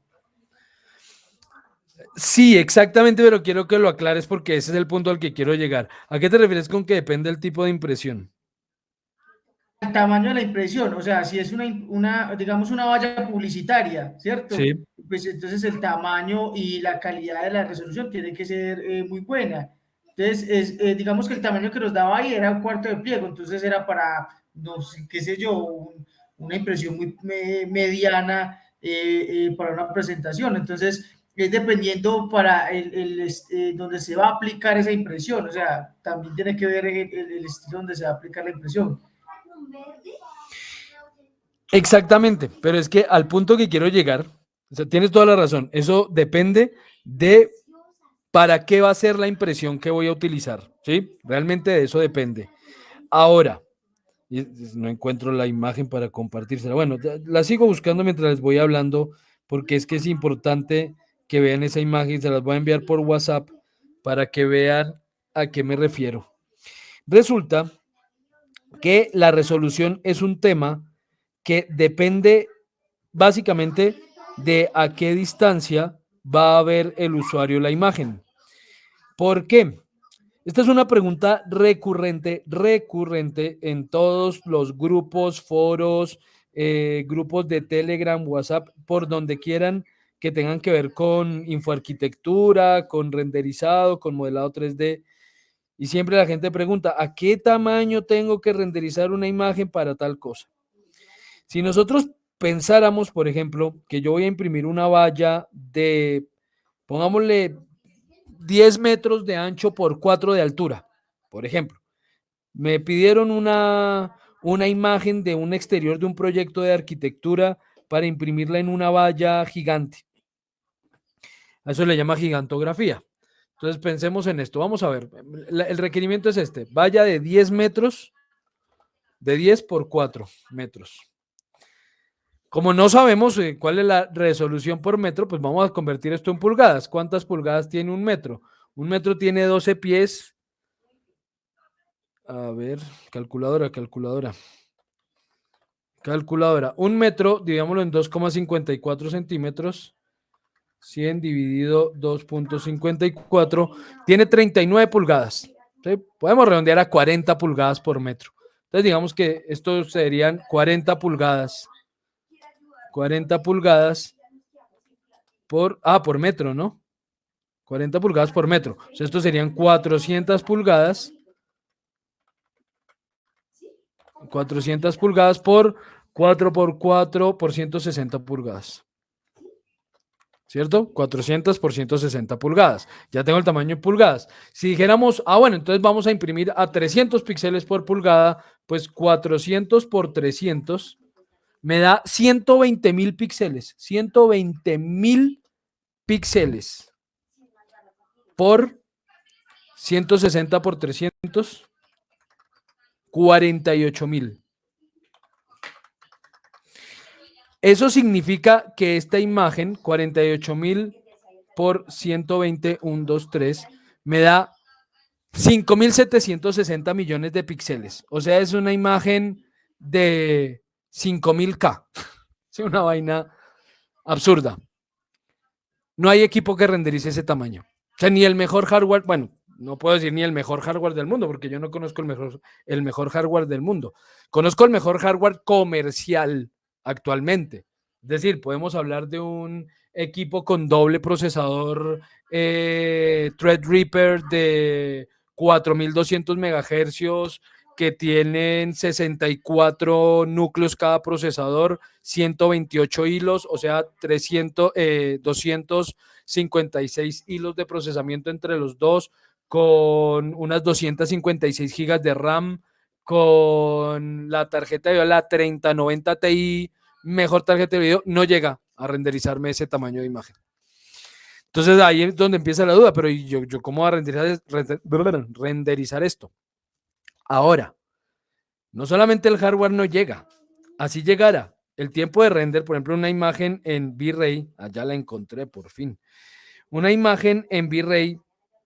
Sí, exactamente, pero quiero que lo aclares porque ese es el punto al que quiero llegar. ¿A qué te refieres con que depende del tipo de impresión? El tamaño de la impresión, o sea, si es digamos, una valla publicitaria, ¿cierto? Sí. Pues entonces el tamaño y la calidad de la resolución tiene que ser muy buena. Entonces, digamos que el tamaño que nos daba ahí era un cuarto de pliego, entonces era para, no sé, qué sé yo, una impresión muy mediana para una presentación. Entonces, es dependiendo para donde se va a aplicar esa impresión, o sea, también tiene que ver el estilo donde se va a aplicar la impresión. Exactamente, pero es que al punto que quiero llegar, o sea, tienes toda la razón, eso depende de para qué va a ser la impresión que voy a utilizar, ¿sí? Realmente de eso depende. Ahora, no encuentro la imagen para compartírsela. Bueno, la sigo buscando mientras les voy hablando, porque es que es importante que vean esa imagen, se las voy a enviar por WhatsApp para que vean a qué me refiero. Resulta que la resolución es un tema que depende básicamente de a qué distancia va a ver el usuario la imagen. ¿Por qué? Esta es una pregunta recurrente en todos los grupos, foros, grupos de Telegram, WhatsApp, por donde quieran que tengan que ver con infoarquitectura, con renderizado, con modelado 3D. Y siempre la gente pregunta, ¿a qué tamaño tengo que renderizar una imagen para tal cosa? Si nosotros pensáramos, por ejemplo, que yo voy a imprimir una valla de, pongámosle, 10 metros de ancho por 4 de altura, por ejemplo. Me pidieron una imagen de un exterior de un proyecto de arquitectura para imprimirla en una valla gigante. A eso le llama gigantografía. Entonces pensemos en esto. Vamos a ver. El requerimiento es este. Valla de 10 metros, de 10 por 4 metros. Como no sabemos cuál es la resolución por metro, pues vamos a convertir esto en pulgadas. ¿Cuántas pulgadas tiene un metro? Un metro tiene 12 pies. A ver, calculadora. Un metro, digámoslo en 2,54 centímetros. 100 dividido 2,54 tiene 39 pulgadas. ¿Sí? Podemos redondear a 40 pulgadas por metro. Entonces digamos que esto serían 40 pulgadas. 40 pulgadas por metro, ¿no? 40 pulgadas por metro. O sea, esto serían 400 pulgadas. 400 pulgadas por 4 por 4 por 160 pulgadas. ¿Cierto? 400 por 160 pulgadas. Ya tengo el tamaño en pulgadas. Si dijéramos, bueno, entonces vamos a imprimir a 300 píxeles por pulgada, pues 400 por 300 me da 120.000 píxeles. 120.000 píxeles por 160 por 300, 48.000. Eso significa que esta imagen, 48.000 por 120, 1, 2, 3, me da 5.760 millones de píxeles. O sea, es una imagen de 5.000K. Es una vaina absurda. No hay equipo que renderice ese tamaño. O sea, ni el mejor hardware, bueno, no puedo decir ni el mejor hardware del mundo, porque yo no conozco el mejor hardware del mundo. Conozco el mejor hardware comercial actualmente. Es decir, podemos hablar de un equipo con doble procesador Threadripper de 4.200 megahercios que tienen 64 núcleos cada procesador, 128 hilos, o sea, 256 hilos de procesamiento entre los dos, con unas 256 gigas de RAM, con la tarjeta de video, la 3090 Ti, mejor tarjeta de video, no llega a renderizarme ese tamaño de imagen. Entonces ahí es donde empieza la duda, pero yo ¿cómo voy a renderizar esto? Ahora, no solamente el hardware no llega, así llegara. El tiempo de render, por ejemplo, una imagen en V-Ray, allá la encontré por fin. Una imagen en V-Ray,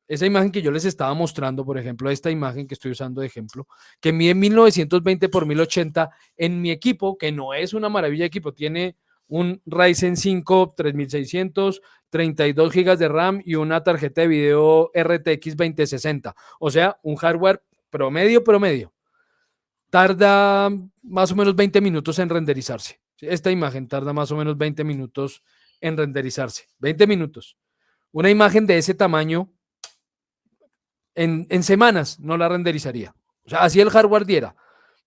esa imagen que yo les estaba mostrando, por ejemplo, esta imagen que estoy usando de ejemplo, que mide 1920 por 1080 en mi equipo, que no es una maravilla de equipo, tiene un Ryzen 5 3600, 32 GB de RAM y una tarjeta de video RTX 2060. O sea, un hardware promedio. Tarda más o menos 20 minutos en renderizarse. Esta imagen tarda más o menos 20 minutos en renderizarse. 20 minutos. Una imagen de ese tamaño en semanas no la renderizaría. O sea, así el hardware diera.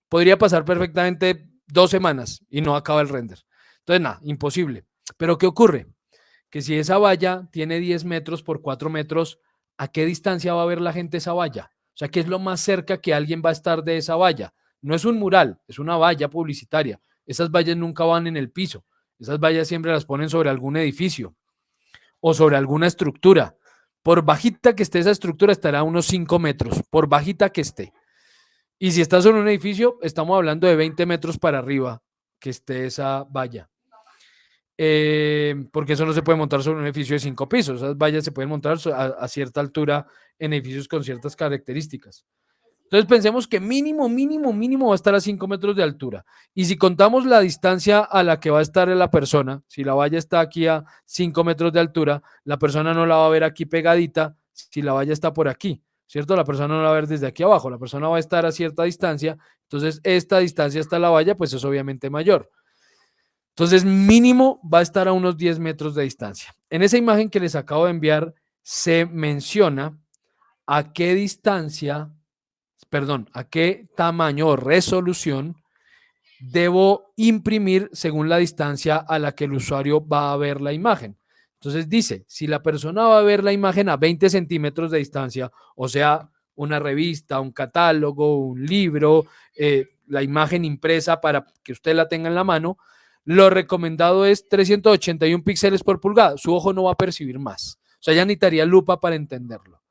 Podría pasar perfectamente 2 semanas y no acaba el render. Entonces, nada, imposible. Pero ¿qué ocurre? Que si esa valla tiene 10 metros por 4 metros, ¿a qué distancia va a ver la gente esa valla? O sea, ¿qué es lo más cerca que alguien va a estar de esa valla? No es un mural, es una valla publicitaria. Esas vallas nunca van en el piso. Esas vallas siempre las ponen sobre algún edificio o sobre alguna estructura. Por bajita que esté esa estructura, estará a unos 5 metros, por bajita que esté. Y si está sobre un edificio, estamos hablando de 20 metros para arriba que esté esa valla. Porque eso no se puede montar sobre un edificio de 5 pisos. Esas vallas se pueden montar a cierta altura en edificios con ciertas características. Entonces pensemos que mínimo va a estar a 5 metros de altura. Y si contamos la distancia a la que va a estar la persona, si la valla está aquí a 5 metros de altura, la persona no la va a ver aquí pegadita si la valla está por aquí, ¿cierto? La persona no la va a ver desde aquí abajo, la persona va a estar a cierta distancia, entonces esta distancia hasta la valla pues es obviamente mayor. Entonces mínimo va a estar a unos 10 metros de distancia. En esa imagen que les acabo de enviar se menciona a qué distancia, a qué tamaño o resolución debo imprimir según la distancia a la que el usuario va a ver la imagen. Entonces dice, si la persona va a ver la imagen a 20 centímetros de distancia, o sea, una revista, un catálogo, un libro, la imagen impresa para que usted la tenga en la mano, lo recomendado es 381 píxeles por pulgada. Su ojo no va a percibir más. O sea, ya necesitaría lupa para entenderlo.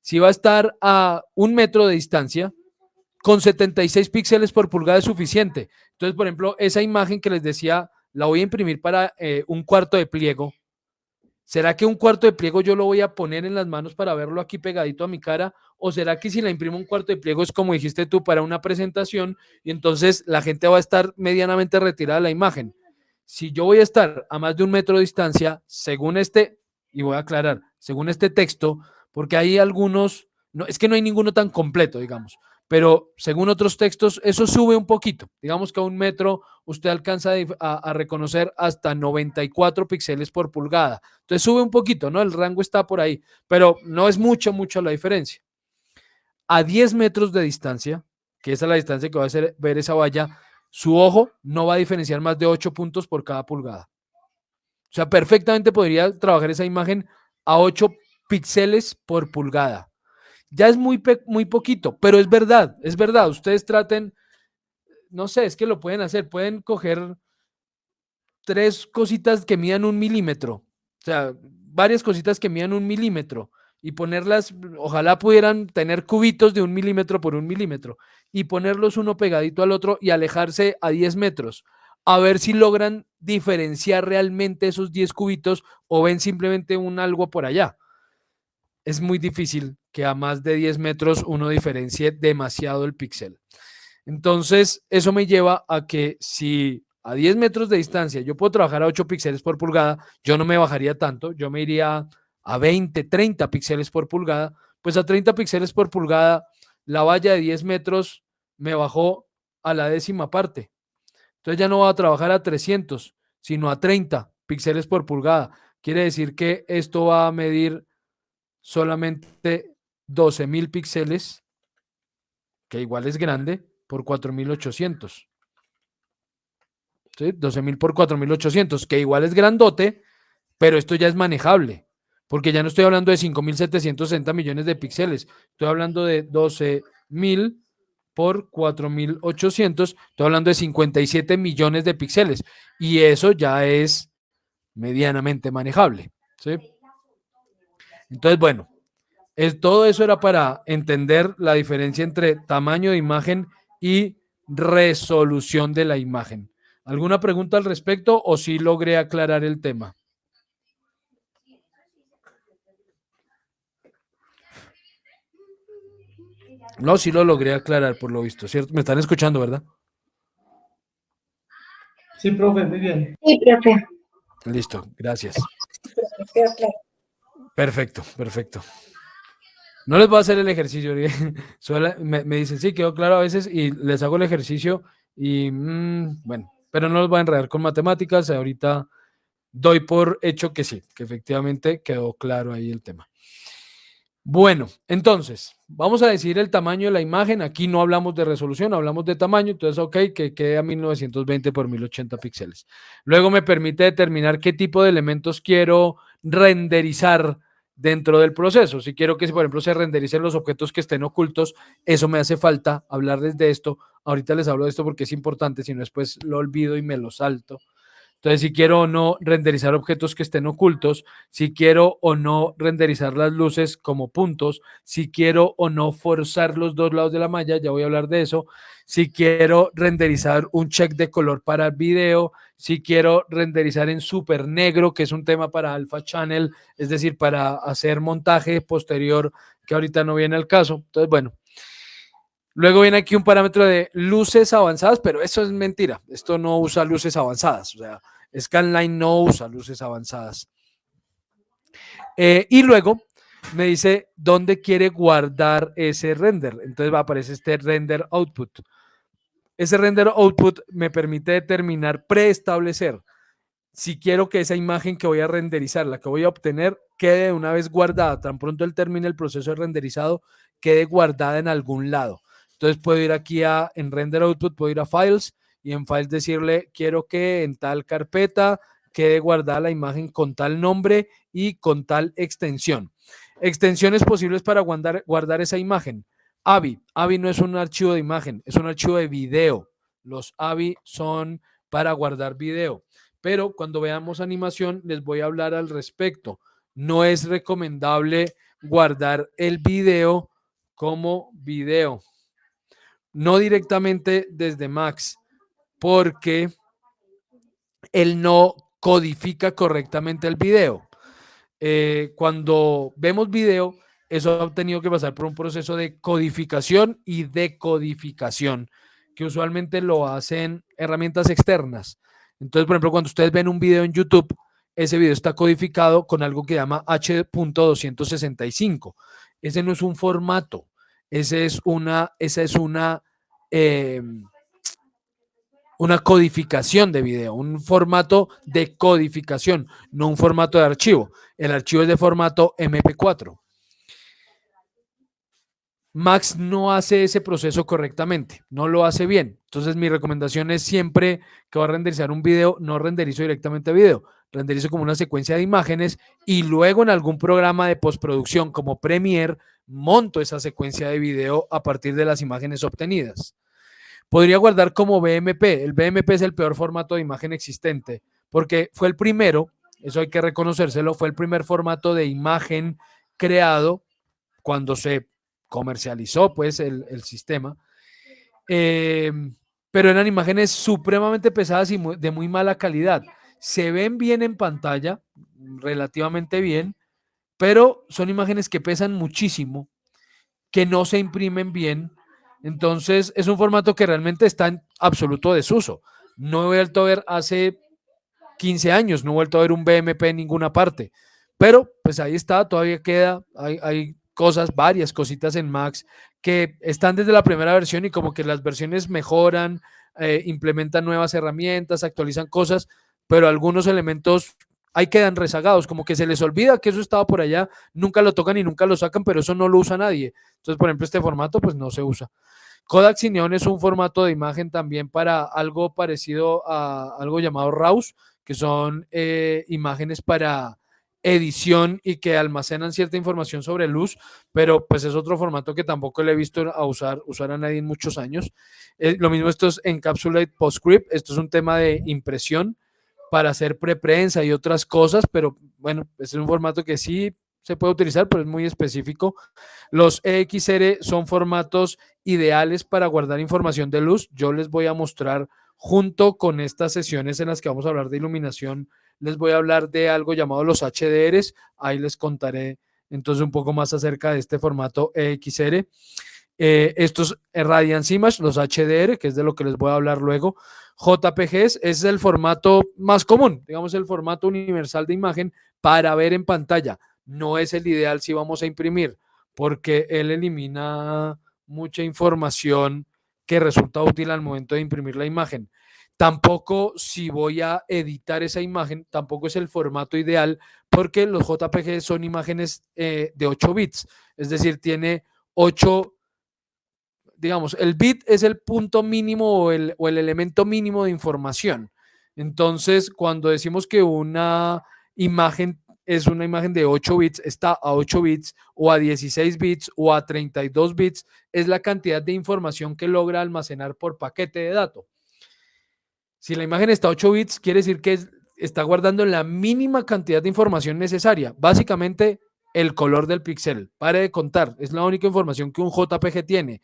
Si va a estar a 1 metro de distancia, con 76 píxeles por pulgada es suficiente. Entonces, por ejemplo, esa imagen que les decía, la voy a imprimir para un cuarto de pliego. ¿Será que un cuarto de pliego yo lo voy a poner en las manos para verlo aquí pegadito a mi cara? ¿O será que si la imprimo un cuarto de pliego es como dijiste tú para una presentación y entonces la gente va a estar medianamente retirada de la imagen? Si yo voy a estar a más de 1 metro de distancia, según este, y voy a aclarar, según este texto, porque hay algunos, no, es que no hay ninguno tan completo, digamos, pero según otros textos, eso sube un poquito. Digamos que a 1 metro usted alcanza a reconocer hasta 94 píxeles por pulgada. Entonces sube un poquito, ¿no? El rango está por ahí, pero no es mucho la diferencia. A 10 metros de distancia, que esa es la distancia que va a hacer ver esa valla, su ojo no va a diferenciar más de 8 puntos por cada pulgada. O sea, perfectamente podría trabajar esa imagen a 8 píxeles por pulgada. Ya es muy poquito, pero es verdad, es verdad. Ustedes traten, no sé, es que lo pueden hacer, pueden coger 3 cositas que midan 1 milímetro, o sea, varias cositas que midan 1 milímetro y ponerlas, ojalá pudieran tener cubitos de 1 milímetro por 1 milímetro y ponerlos uno pegadito al otro y alejarse a 10 metros, a ver si logran diferenciar realmente esos 10 cubitos o ven simplemente un algo por allá. Es muy difícil que a más de 10 metros uno diferencie demasiado el píxel. Entonces, eso me lleva a que si a 10 metros de distancia yo puedo trabajar a 8 píxeles por pulgada, yo no me bajaría tanto, yo me iría a 20, 30 píxeles por pulgada, pues a 30 píxeles por pulgada, la valla de 10 metros me bajó a la 10ª parte. Entonces ya no va a trabajar a 300, sino a 30 píxeles por pulgada. Quiere decir que esto va a medir solamente 12.000 píxeles, que igual es grande, por 4.800. ¿Sí? 12.000 por 4.800, que igual es grandote, pero esto ya es manejable, porque ya no estoy hablando de 5.760 millones de píxeles, estoy hablando de 12.000 por 4.800, estoy hablando de 57 millones de píxeles, y eso ya es medianamente manejable. ¿Sí? Entonces, bueno, todo eso era para entender la diferencia entre tamaño de imagen y resolución de la imagen. ¿Alguna pregunta al respecto o sí logré aclarar el tema? No, sí lo logré aclarar por lo visto, ¿cierto? Me están escuchando, ¿verdad? Sí, profe, muy bien. Sí, profe. Listo, gracias. Quedó claro. Perfecto, perfecto. No les voy a hacer el ejercicio. Me dicen, sí, quedó claro a veces y les hago el ejercicio y bueno, pero no los voy a enredar con matemáticas. Ahorita doy por hecho que sí, que efectivamente quedó claro ahí el tema. Bueno, entonces, vamos a decir el tamaño de la imagen. Aquí no hablamos de resolución, hablamos de tamaño. Entonces, ok, que quede a 1920 por 1080 píxeles. Luego me permite determinar qué tipo de elementos quiero renderizar dentro del proceso. Si quiero que, por ejemplo, se rendericen los objetos que estén ocultos, eso me hace falta hablarles de esto. Ahorita les hablo de esto porque es importante, si no después lo olvido y me lo salto. Entonces, si quiero o no renderizar objetos que estén ocultos, si quiero o no renderizar las luces como puntos, si quiero o no forzar los dos lados de la malla, ya voy a hablar de eso, si quiero renderizar un check de color para el video, si quiero renderizar en super negro, que es un tema para Alpha Channel, es decir, para hacer montaje posterior, que ahorita no viene al caso. Entonces, bueno. Luego viene aquí un parámetro de luces avanzadas, pero eso es mentira. Esto no usa luces avanzadas. O sea, Scanline no usa luces avanzadas. Y luego me dice dónde quiere guardar ese render. Entonces va a aparecer este render output. Ese render output me permite determinar, preestablecer si quiero que esa imagen que voy a renderizar, la que voy a obtener, quede de una vez guardada. Tan pronto él termine el proceso de renderizado, quede guardada en algún lado. Entonces puedo ir aquí en Render Output, puedo ir a Files y en Files decirle, quiero que en tal carpeta quede guardada la imagen con tal nombre y con tal extensión. Extensiones posibles para guardar esa imagen. AVI. AVI no es un archivo de imagen, es un archivo de video. Los AVI son para guardar video. Pero cuando veamos animación les voy a hablar al respecto. No es recomendable guardar el video como video, no directamente desde Max, porque él no codifica correctamente el video. Cuando vemos video, eso ha tenido que pasar por un proceso de codificación y decodificación, que usualmente lo hacen herramientas externas. Entonces, por ejemplo, cuando ustedes ven un video en YouTube, ese video está codificado con algo que llama H.265. Ese no es un formato, esa es una codificación de video, un formato de codificación, no un formato de archivo. El archivo es de formato MP4. Max no hace ese proceso correctamente, no lo hace bien. Entonces mi recomendación es siempre que va a renderizar un video, no renderizo directamente video, renderizo como una secuencia de imágenes y luego en algún programa de postproducción como Premiere monto esa secuencia de video a partir de las imágenes obtenidas. Podría guardar como BMP. El BMP es el peor formato de imagen existente porque fue el primero, eso hay que reconocérselo, fue el primer formato de imagen creado cuando se comercializó pues el sistema, pero eran imágenes supremamente pesadas y de muy mala calidad. Se ven bien en pantalla, relativamente bien, pero son imágenes que pesan muchísimo, que no se imprimen bien. Entonces es un formato que realmente está en absoluto desuso. No he vuelto a ver hace 15 años, no he vuelto a ver un BMP en ninguna parte, pero pues ahí está, todavía queda, hay cosas, varias cositas en Max que están desde la primera versión y como que las versiones mejoran, implementan nuevas herramientas, actualizan cosas, pero algunos elementos ahí quedan rezagados, como que se les olvida que eso estaba por allá, nunca lo tocan y nunca lo sacan, pero eso no lo usa nadie. Entonces, por ejemplo, este formato pues no se usa. Kodak Cineon es un formato de imagen también para algo parecido a algo llamado RAWs, que son imágenes para edición y que almacenan cierta información sobre luz, pero pues es otro formato que tampoco le he visto usar a nadie en muchos años. Lo mismo esto es Encapsulate PostScript, esto es un tema de impresión para hacer preprensa y otras cosas, pero bueno, es un formato que sí se puede utilizar, pero es muy específico. Los EXR son formatos ideales para guardar información de luz. Yo les voy a mostrar junto con estas sesiones en las que vamos a hablar de iluminación, les voy a hablar de algo llamado los HDRs. Ahí les contaré entonces un poco más acerca de este formato EXR. Estos Radiance Image, los HDR, que es de lo que les voy a hablar luego. JPGs es el formato más común, digamos el formato universal de imagen para ver en pantalla. No es el ideal si vamos a imprimir, porque él elimina mucha información que resulta útil al momento de imprimir la imagen. Tampoco si voy a editar esa imagen, tampoco es el formato ideal, porque los JPG son imágenes de 8 bits, es decir, tiene 8, digamos, el bit es el punto mínimo o el elemento mínimo de información. Entonces, cuando decimos que una imagen es una imagen de 8 bits, está a 8 bits o a 16 bits o a 32 bits, es la cantidad de información que logra almacenar por paquete de datos. Si la imagen está a 8 bits, quiere decir que está guardando la mínima cantidad de información necesaria. Básicamente, el color del píxel. Pare de contar. Es la única información que un JPG tiene.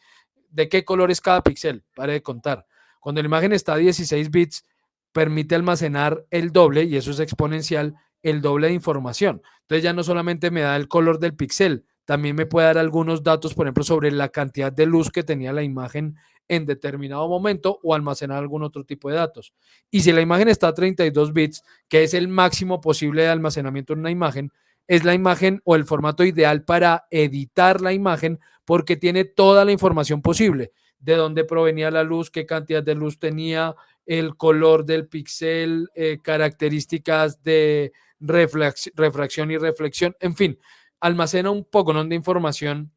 ¿De qué color es cada píxel? Pare de contar. Cuando la imagen está a 16 bits, permite almacenar el doble, y eso es exponencial, el doble de información. Entonces ya no solamente me da el color del píxel, también me puede dar algunos datos, por ejemplo, sobre la cantidad de luz que tenía la imagen en determinado momento o almacenar algún otro tipo de datos. Y si la imagen está a 32 bits, que es el máximo posible de almacenamiento en una imagen, es la imagen o el formato ideal para editar la imagen porque tiene toda la información posible, de dónde provenía la luz, qué cantidad de luz tenía, el color del píxel, características de refracción y reflexión, en fin, almacena un poco de información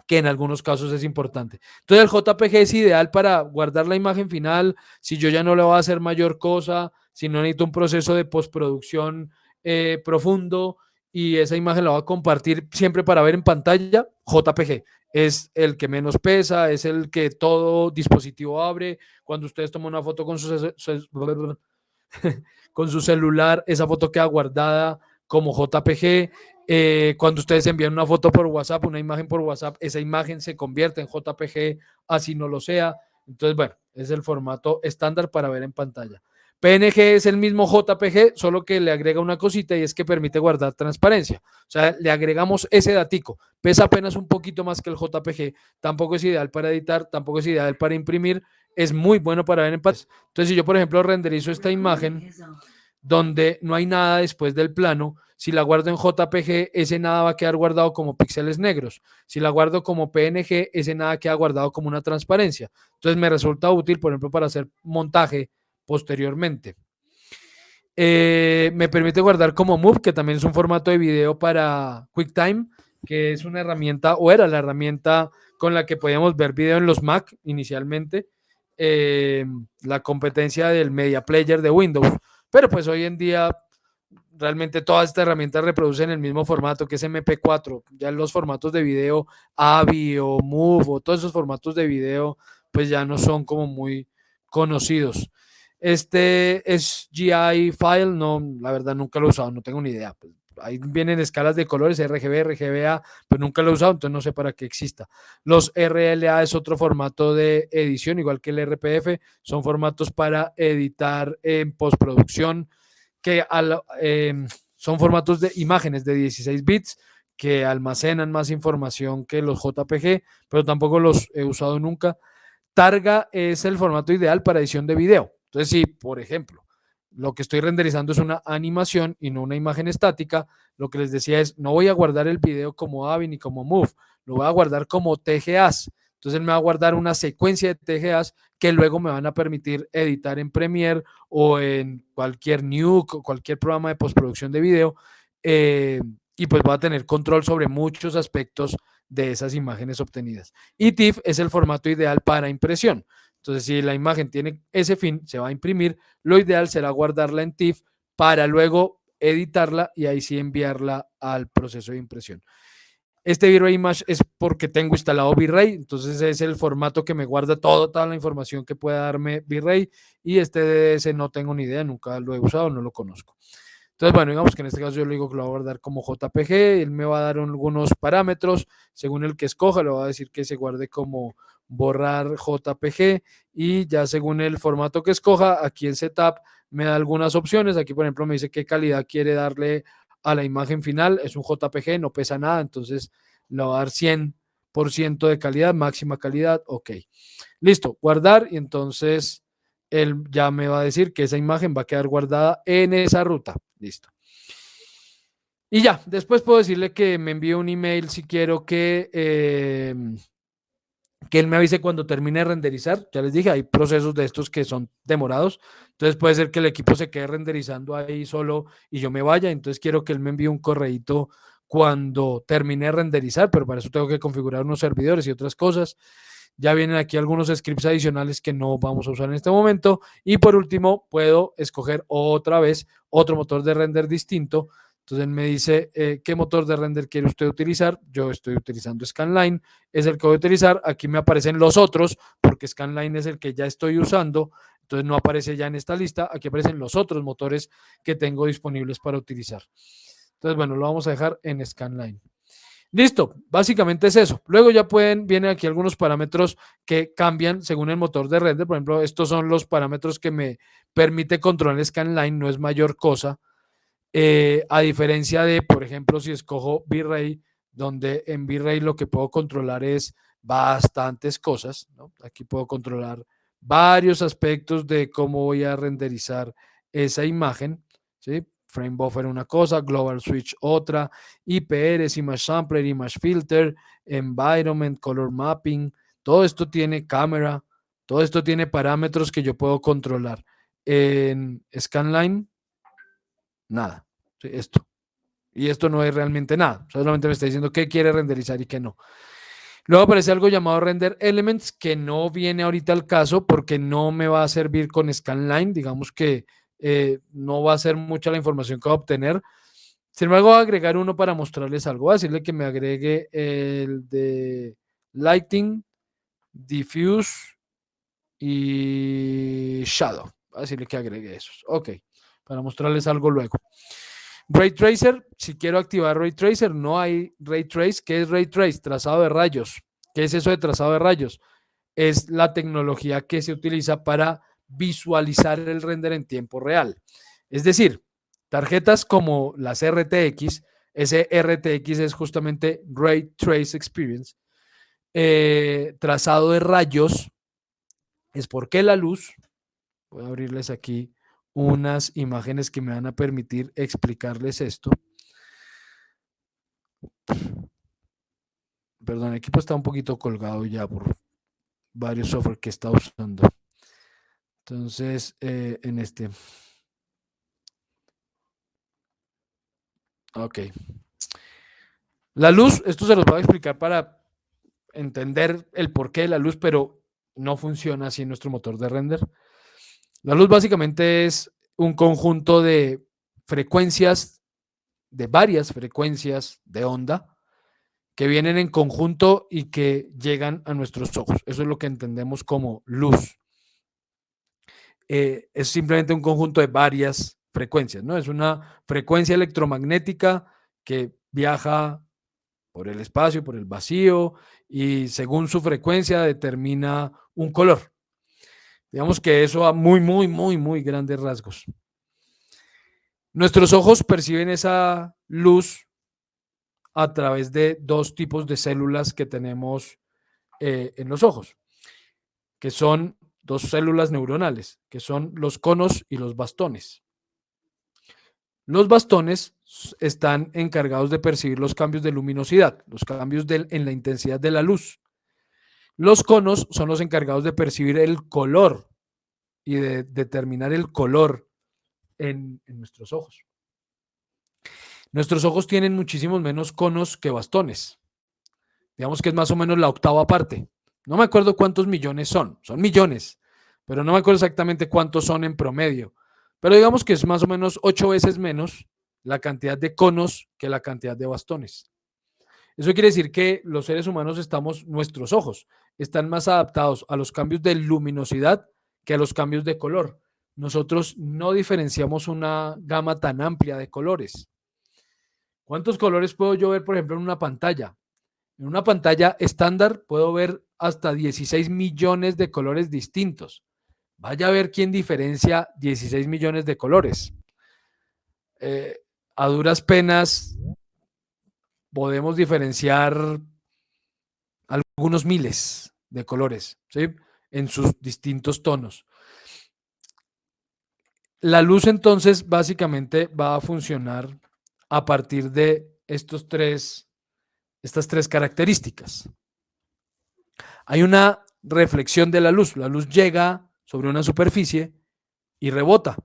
que en algunos casos es importante. Entonces el JPG es ideal para guardar la imagen final, si yo ya no le voy a hacer mayor cosa, si no necesito un proceso de postproducción profundo y esa imagen la voy a compartir siempre para ver en pantalla, JPG es el que menos pesa, es el que todo dispositivo abre. Cuando ustedes toman una foto con con su celular, esa foto queda guardada como JPG. Cuando ustedes envían una foto por WhatsApp, una imagen por WhatsApp, esa imagen se convierte en JPG, así no lo sea. Entonces, bueno, es el formato estándar para ver en pantalla. PNG es el mismo JPG, solo que le agrega una cosita y es que permite guardar transparencia. O sea, le agregamos ese datico. Pesa apenas un poquito más que el JPG. Tampoco es ideal para editar, tampoco es ideal para imprimir. Es muy bueno para ver en pantalla. Entonces, si yo, por ejemplo, renderizo esta imagen donde no hay nada después del plano, si la guardo en JPG, ese nada va a quedar guardado como píxeles negros. Si la guardo como PNG, ese nada queda guardado como una transparencia. Entonces me resulta útil, por ejemplo, para hacer montaje posteriormente. Me permite guardar como Move, que también es un formato de video para QuickTime, que es una herramienta, o era la herramienta con la que podíamos ver video en los Mac inicialmente, la competencia del Media Player de Windows. Pero pues hoy en día realmente todas estas herramientas reproducen el mismo formato que es MP4. Ya los formatos de video AVI o Move o todos esos formatos de video pues ya no son como muy conocidos. Este es GI File, no, la verdad nunca lo he usado, no tengo ni idea. Pues ahí vienen escalas de colores, RGB, RGBA, pero nunca lo he usado, entonces no sé para qué exista. Los RLA es otro formato de edición, igual que el RPF, son formatos para editar en postproducción, que son formatos de imágenes de 16 bits que almacenan más información que los JPG, pero tampoco los he usado nunca. Targa es el formato ideal para edición de video. Entonces, si, por ejemplo, lo que estoy renderizando es una animación y no una imagen estática, lo que les decía es, no voy a guardar el video como AVI ni como Move, lo voy a guardar como TGAs. Entonces, él me va a guardar una secuencia de TGAs que luego me van a permitir editar en Premiere o en cualquier Nuke o cualquier programa de postproducción de video. Y pues voy a tener control sobre muchos aspectos de esas imágenes obtenidas. Y TIFF es el formato ideal para impresión. Entonces, si la imagen tiene ese fin, se va a imprimir, lo ideal será guardarla en TIFF para luego editarla y ahí sí enviarla al proceso de impresión. Este V-Ray Image es porque tengo instalado V-Ray, entonces es el formato que me guarda toda la información que pueda darme V-Ray, y este DDS no tengo ni idea, nunca lo he usado, no lo conozco. Entonces, bueno, digamos que en este caso yo le digo que lo voy a guardar como JPG, él me va a dar algunos parámetros, según el que escoja, le va a decir que se guarde como borrar JPG, y ya según el formato que escoja, aquí en Setup me da algunas opciones. Aquí, por ejemplo, me dice qué calidad quiere darle a la imagen final. Es un JPG, no pesa nada, entonces le va a dar 100% de calidad, máxima calidad. Ok, listo, guardar, y entonces él ya me va a decir que esa imagen va a quedar guardada en esa ruta. Listo. Y ya, después puedo decirle que me envíe un email si quiero que él me avise cuando termine de renderizar. Ya les dije, hay procesos de estos que son demorados. Entonces puede ser que el equipo se quede renderizando ahí solo y yo me vaya. Entonces quiero que él me envíe un correíto cuando termine de renderizar, pero para eso tengo que configurar unos servidores y otras cosas. Ya vienen aquí algunos scripts adicionales que no vamos a usar en este momento. Y por último, puedo escoger otra vez otro motor de render distinto. Entonces él me dice, ¿qué motor de render quiere usted utilizar? Yo estoy utilizando Scanline, es el que voy a utilizar. Aquí me aparecen los otros, porque Scanline es el que ya estoy usando. Entonces no aparece ya en esta lista. Aquí aparecen los otros motores que tengo disponibles para utilizar. Entonces, bueno, lo vamos a dejar en Scanline. Listo, básicamente es eso. Luego ya vienen aquí algunos parámetros que cambian según el motor de render. Por ejemplo, estos son los parámetros que me permite controlar Scanline, no es mayor cosa. A diferencia de, por ejemplo, si escojo V-Ray, donde en V-Ray lo que puedo controlar es bastantes cosas, ¿no? Aquí puedo controlar varios aspectos de cómo voy a renderizar esa imagen, ¿sí? Frame buffer una cosa, global switch otra, IPRs, image sampler, image filter, environment, color mapping, todo esto tiene cámara, todo esto tiene parámetros que yo puedo controlar. En Scanline, nada, ¿sí? Esto. Y esto no es realmente nada, solamente me está diciendo qué quiere renderizar y qué no. Luego aparece algo llamado Render Elements, que no viene ahorita al caso porque no me va a servir con Scanline. Digamos que no va a ser mucha la información que va a obtener. Sin embargo, voy a agregar uno para mostrarles algo. Voy a decirle que me agregue el de Lighting, Diffuse y Shadow. Voy a decirle que agregue esos. Ok, para mostrarles algo luego. Ray Tracer, si quiero activar Ray Tracer, no hay Ray Trace. ¿Qué es Ray Trace? Trazado de rayos. ¿Qué es eso de trazado de rayos? Es la tecnología que se utiliza para visualizar el render en tiempo real. Es decir, tarjetas como las RTX, ese RTX es justamente Ray Trace Experience, trazado de rayos, es porque la luz, voy a abrirles aquí unas imágenes que me van a permitir explicarles esto. Perdón, el equipo está un poquito colgado ya por varios software que está usando. Entonces, en este. Ok. La luz, esto se los voy a explicar para entender el porqué de la luz, pero no funciona así en nuestro motor de render. La luz básicamente es un conjunto de frecuencias, de varias frecuencias de onda que vienen en conjunto y que llegan a nuestros ojos. Eso es lo que entendemos como luz. Es simplemente un conjunto de varias frecuencias, ¿no? Es una frecuencia electromagnética que viaja por el espacio, por el vacío, y según su frecuencia determina un color. Digamos que eso a muy grandes rasgos. Nuestros ojos perciben esa luz a través de dos tipos de células que tenemos en los ojos, que son dos células neuronales, que son los conos y los bastones. Los bastones están encargados de percibir los cambios de luminosidad, los cambios en la intensidad de la luz. Los conos son los encargados de percibir el color y de determinar el color en nuestros ojos. Nuestros ojos tienen muchísimos menos conos que bastones. Digamos que es más o menos la octava parte. No me acuerdo cuántos millones son millones, pero no me acuerdo exactamente cuántos son en promedio. Pero digamos que es más o menos 8 veces menos la cantidad de conos que la cantidad de bastones. Eso quiere decir que los seres humanos nuestros ojos están más adaptados a los cambios de luminosidad que a los cambios de color. Nosotros no diferenciamos una gama tan amplia de colores. ¿Cuántos colores puedo yo ver, por ejemplo, en una pantalla? En una pantalla estándar puedo ver hasta 16 millones de colores distintos. Vaya a ver quién diferencia 16 millones de colores. A duras penas podemos diferenciar algunos miles de colores, ¿sí? En sus distintos tonos. La luz entonces básicamente va a funcionar a partir de estas tres características. Hay una reflexión de la luz llega sobre una superficie y rebota.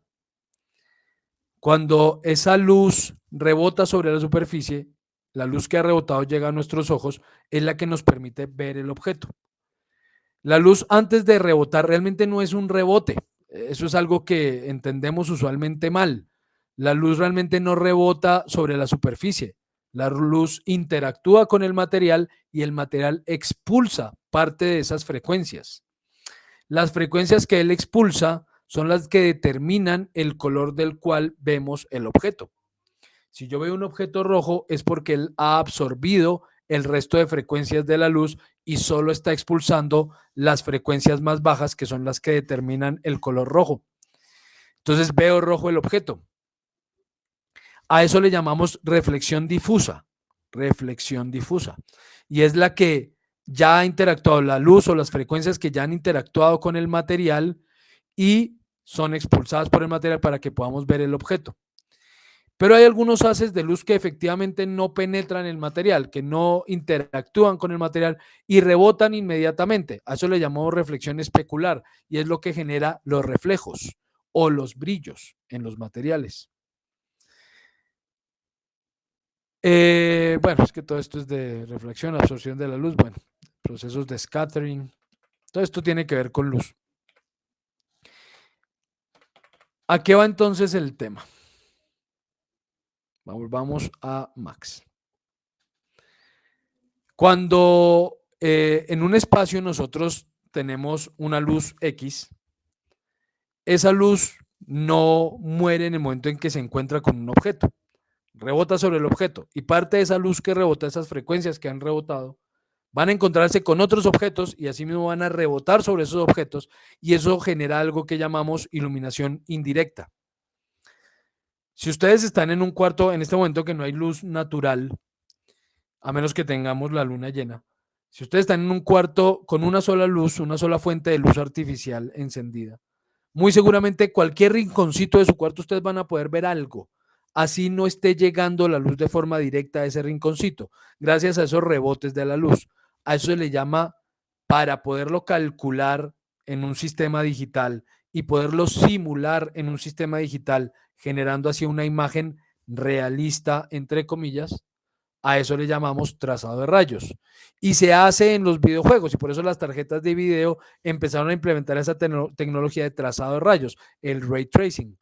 Cuando esa luz rebota sobre la superficie, la luz que ha rebotado llega a nuestros ojos, es la que nos permite ver el objeto. La luz antes de rebotar realmente no es un rebote. Eso es algo que entendemos usualmente mal. La luz realmente no rebota sobre la superficie. La luz interactúa con el material y el material expulsa parte de esas frecuencias. Las frecuencias que él expulsa son las que determinan el color del cual vemos el objeto. Si yo veo un objeto rojo es porque él ha absorbido el resto de frecuencias de la luz y solo está expulsando las frecuencias más bajas, que son las que determinan el color rojo. Entonces veo rojo el objeto. A eso le llamamos reflexión difusa. Reflexión difusa. Y es la que ya ha interactuado, la luz o las frecuencias que ya han interactuado con el material y son expulsadas por el material para que podamos ver el objeto. Pero hay algunos haces de luz que efectivamente no penetran el material, que no interactúan con el material y rebotan inmediatamente. A eso le llamamos reflexión especular y es lo que genera los reflejos o los brillos en los materiales. Bueno, es que todo esto es de reflexión, absorción de la luz, bueno, procesos de scattering, todo esto tiene que ver con luz. ¿A qué va entonces el tema? Vamos a Max. Cuando en un espacio nosotros tenemos una luz X. Esa luz no muere en el momento en que se encuentra con un objeto. Rebota sobre el objeto y parte de esa luz que rebota, esas frecuencias que han rebotado, van a encontrarse con otros objetos y así mismo van a rebotar sobre esos objetos y eso genera algo que llamamos iluminación indirecta. Si ustedes están en un cuarto en este momento que no hay luz natural, a menos que tengamos la luna llena, si ustedes están en un cuarto con una sola luz, una sola fuente de luz artificial encendida, muy seguramente cualquier rinconcito de su cuarto ustedes van a poder ver algo. Así no esté llegando la luz de forma directa a ese rinconcito, gracias a esos rebotes de la luz. A eso se le llama, para poderlo calcular en un sistema digital y poderlo simular en un sistema digital, generando así una imagen realista, entre comillas, a eso le llamamos trazado de rayos. Y se hace en los videojuegos y por eso las tarjetas de video empezaron a implementar esa tecnología de trazado de rayos, el ray tracing.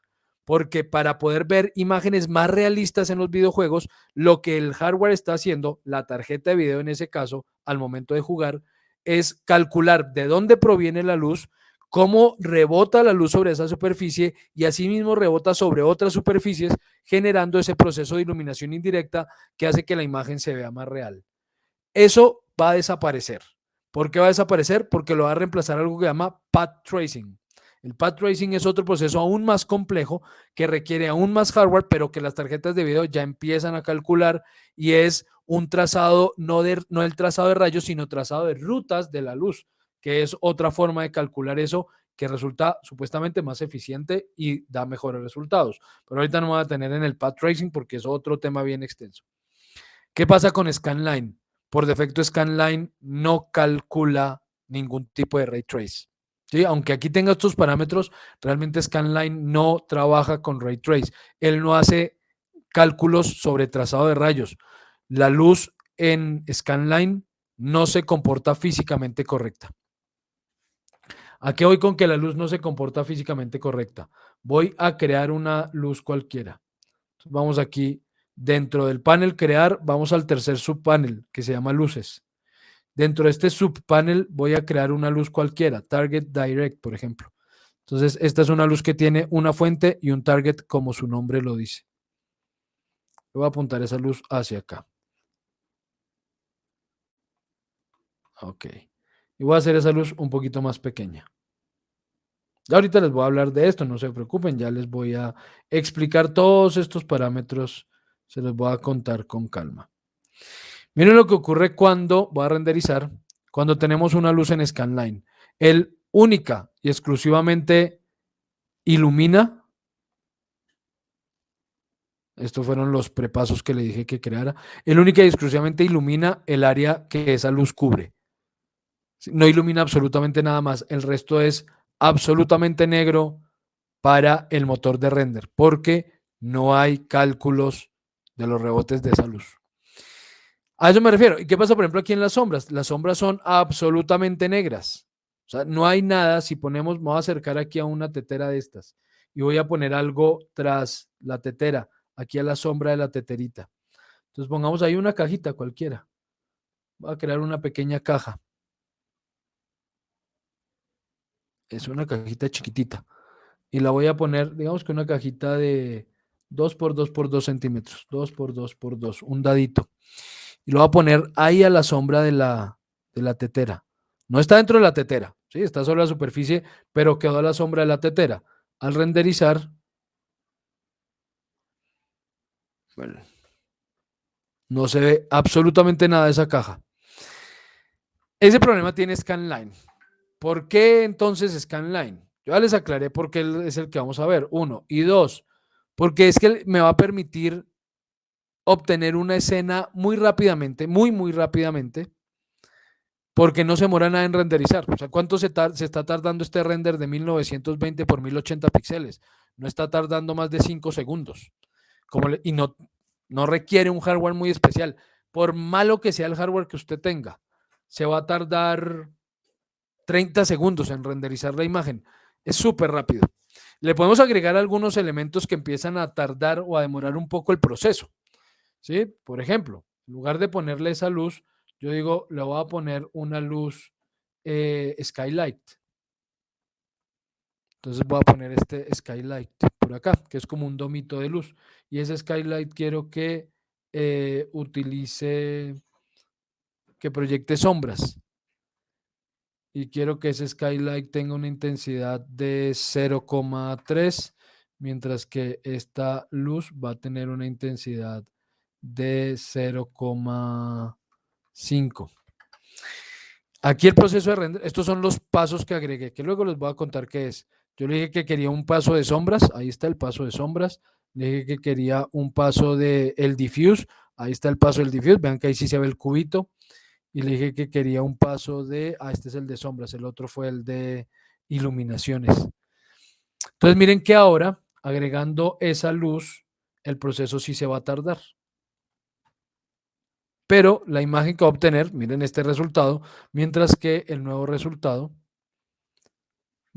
Porque para poder ver imágenes más realistas en los videojuegos, lo que el hardware está haciendo, la tarjeta de video en ese caso, al momento de jugar, es calcular de dónde proviene la luz, cómo rebota la luz sobre esa superficie y asimismo rebota sobre otras superficies, generando ese proceso de iluminación indirecta que hace que la imagen se vea más real. Eso va a desaparecer. ¿Por qué va a desaparecer? Porque lo va a reemplazar algo que se llama path tracing. El path tracing es otro proceso aún más complejo que requiere aún más hardware, pero que las tarjetas de video ya empiezan a calcular y es un trazado, no el trazado de rayos, sino trazado de rutas de la luz, que es otra forma de calcular eso que resulta supuestamente más eficiente y da mejores resultados. Pero ahorita no me voy a tener en el path tracing porque es otro tema bien extenso. ¿Qué pasa con Scanline? Por defecto, Scanline no calcula ningún tipo de ray trace. ¿Sí? Aunque aquí tenga estos parámetros, realmente Scanline no trabaja con ray trace. Él no hace cálculos sobre trazado de rayos. La luz en Scanline no se comporta físicamente correcta. ¿A qué voy con que la luz no se comporta físicamente correcta? Voy a crear una luz cualquiera. Entonces vamos aquí dentro del panel crear, vamos al tercer subpanel que se llama luces. Dentro de este subpanel voy a crear una luz cualquiera, Target Direct, por ejemplo. Entonces, esta es una luz que tiene una fuente y un target como su nombre lo dice. Voy a apuntar esa luz hacia acá. Ok. Y voy a hacer esa luz un poquito más pequeña. Ahorita les voy a hablar de esto, no se preocupen, ya les voy a explicar todos estos parámetros, se los voy a contar con calma. Miren lo que ocurre cuando voy a renderizar, cuando tenemos una luz en Scanline. Él única y exclusivamente ilumina. Estos fueron los prepasos que le dije que creara. Él única y exclusivamente ilumina el área que esa luz cubre. No ilumina absolutamente nada más. El resto es absolutamente negro para el motor de render, porque no hay cálculos de los rebotes de esa luz. A eso me refiero. ¿Y qué pasa, por ejemplo, aquí en las sombras? Las sombras son absolutamente negras. O sea, no hay nada. Si ponemos, me voy a acercar aquí a una tetera de estas y voy a poner algo tras la tetera, aquí a la sombra de la teterita. Entonces pongamos ahí una cajita cualquiera. Voy a crear una pequeña caja. Es una cajita chiquitita. Y la voy a poner, digamos que una cajita de 2 por 2 por 2 centímetros. 2 por 2 por 2, un dadito. Y lo voy a poner ahí a la sombra de la tetera. No está dentro de la tetera, ¿sí? Está sobre la superficie, pero quedó a la sombra de la tetera. Al renderizar, bueno, no se ve absolutamente nada de esa caja. Ese problema tiene Scanline. ¿Por qué entonces Scanline? Yo ya les aclaré por qué es el que vamos a ver. 1 y 2, porque es que me va a permitir obtener una escena muy rápidamente, muy rápidamente, porque no se demora nada en renderizar. O sea, ¿cuánto se está tardando este render de 1920 por 1080 píxeles? No está tardando más de 5 segundos. Y no requiere un hardware muy especial. Por malo que sea el hardware que usted tenga, se va a tardar 30 segundos en renderizar la imagen. Es súper rápido. Le podemos agregar algunos elementos que empiezan a tardar o a demorar un poco el proceso. ¿Sí? Por ejemplo, en lugar de ponerle esa luz, yo digo, le voy a poner una luz skylight. Entonces voy a poner este skylight por acá, que es como un domito de luz. Y ese skylight quiero que utilice, que proyecte sombras. Y quiero que ese skylight tenga una intensidad de 0,3, mientras que esta luz va a tener una intensidad de 0,5. Aquí el proceso de render, estos son los pasos que agregué, que luego les voy a contar qué es. Yo le dije que quería un paso de sombras, ahí está el paso de sombras. Le dije que quería un paso de el diffuse, ahí está el paso del diffuse, vean que ahí sí se ve el cubito. Y le dije que quería un paso de, este es el de sombras, el otro fue el de iluminaciones. Entonces miren que ahora, agregando esa luz, el proceso sí se va a tardar. Pero la imagen que va a obtener, miren este resultado, mientras que el nuevo resultado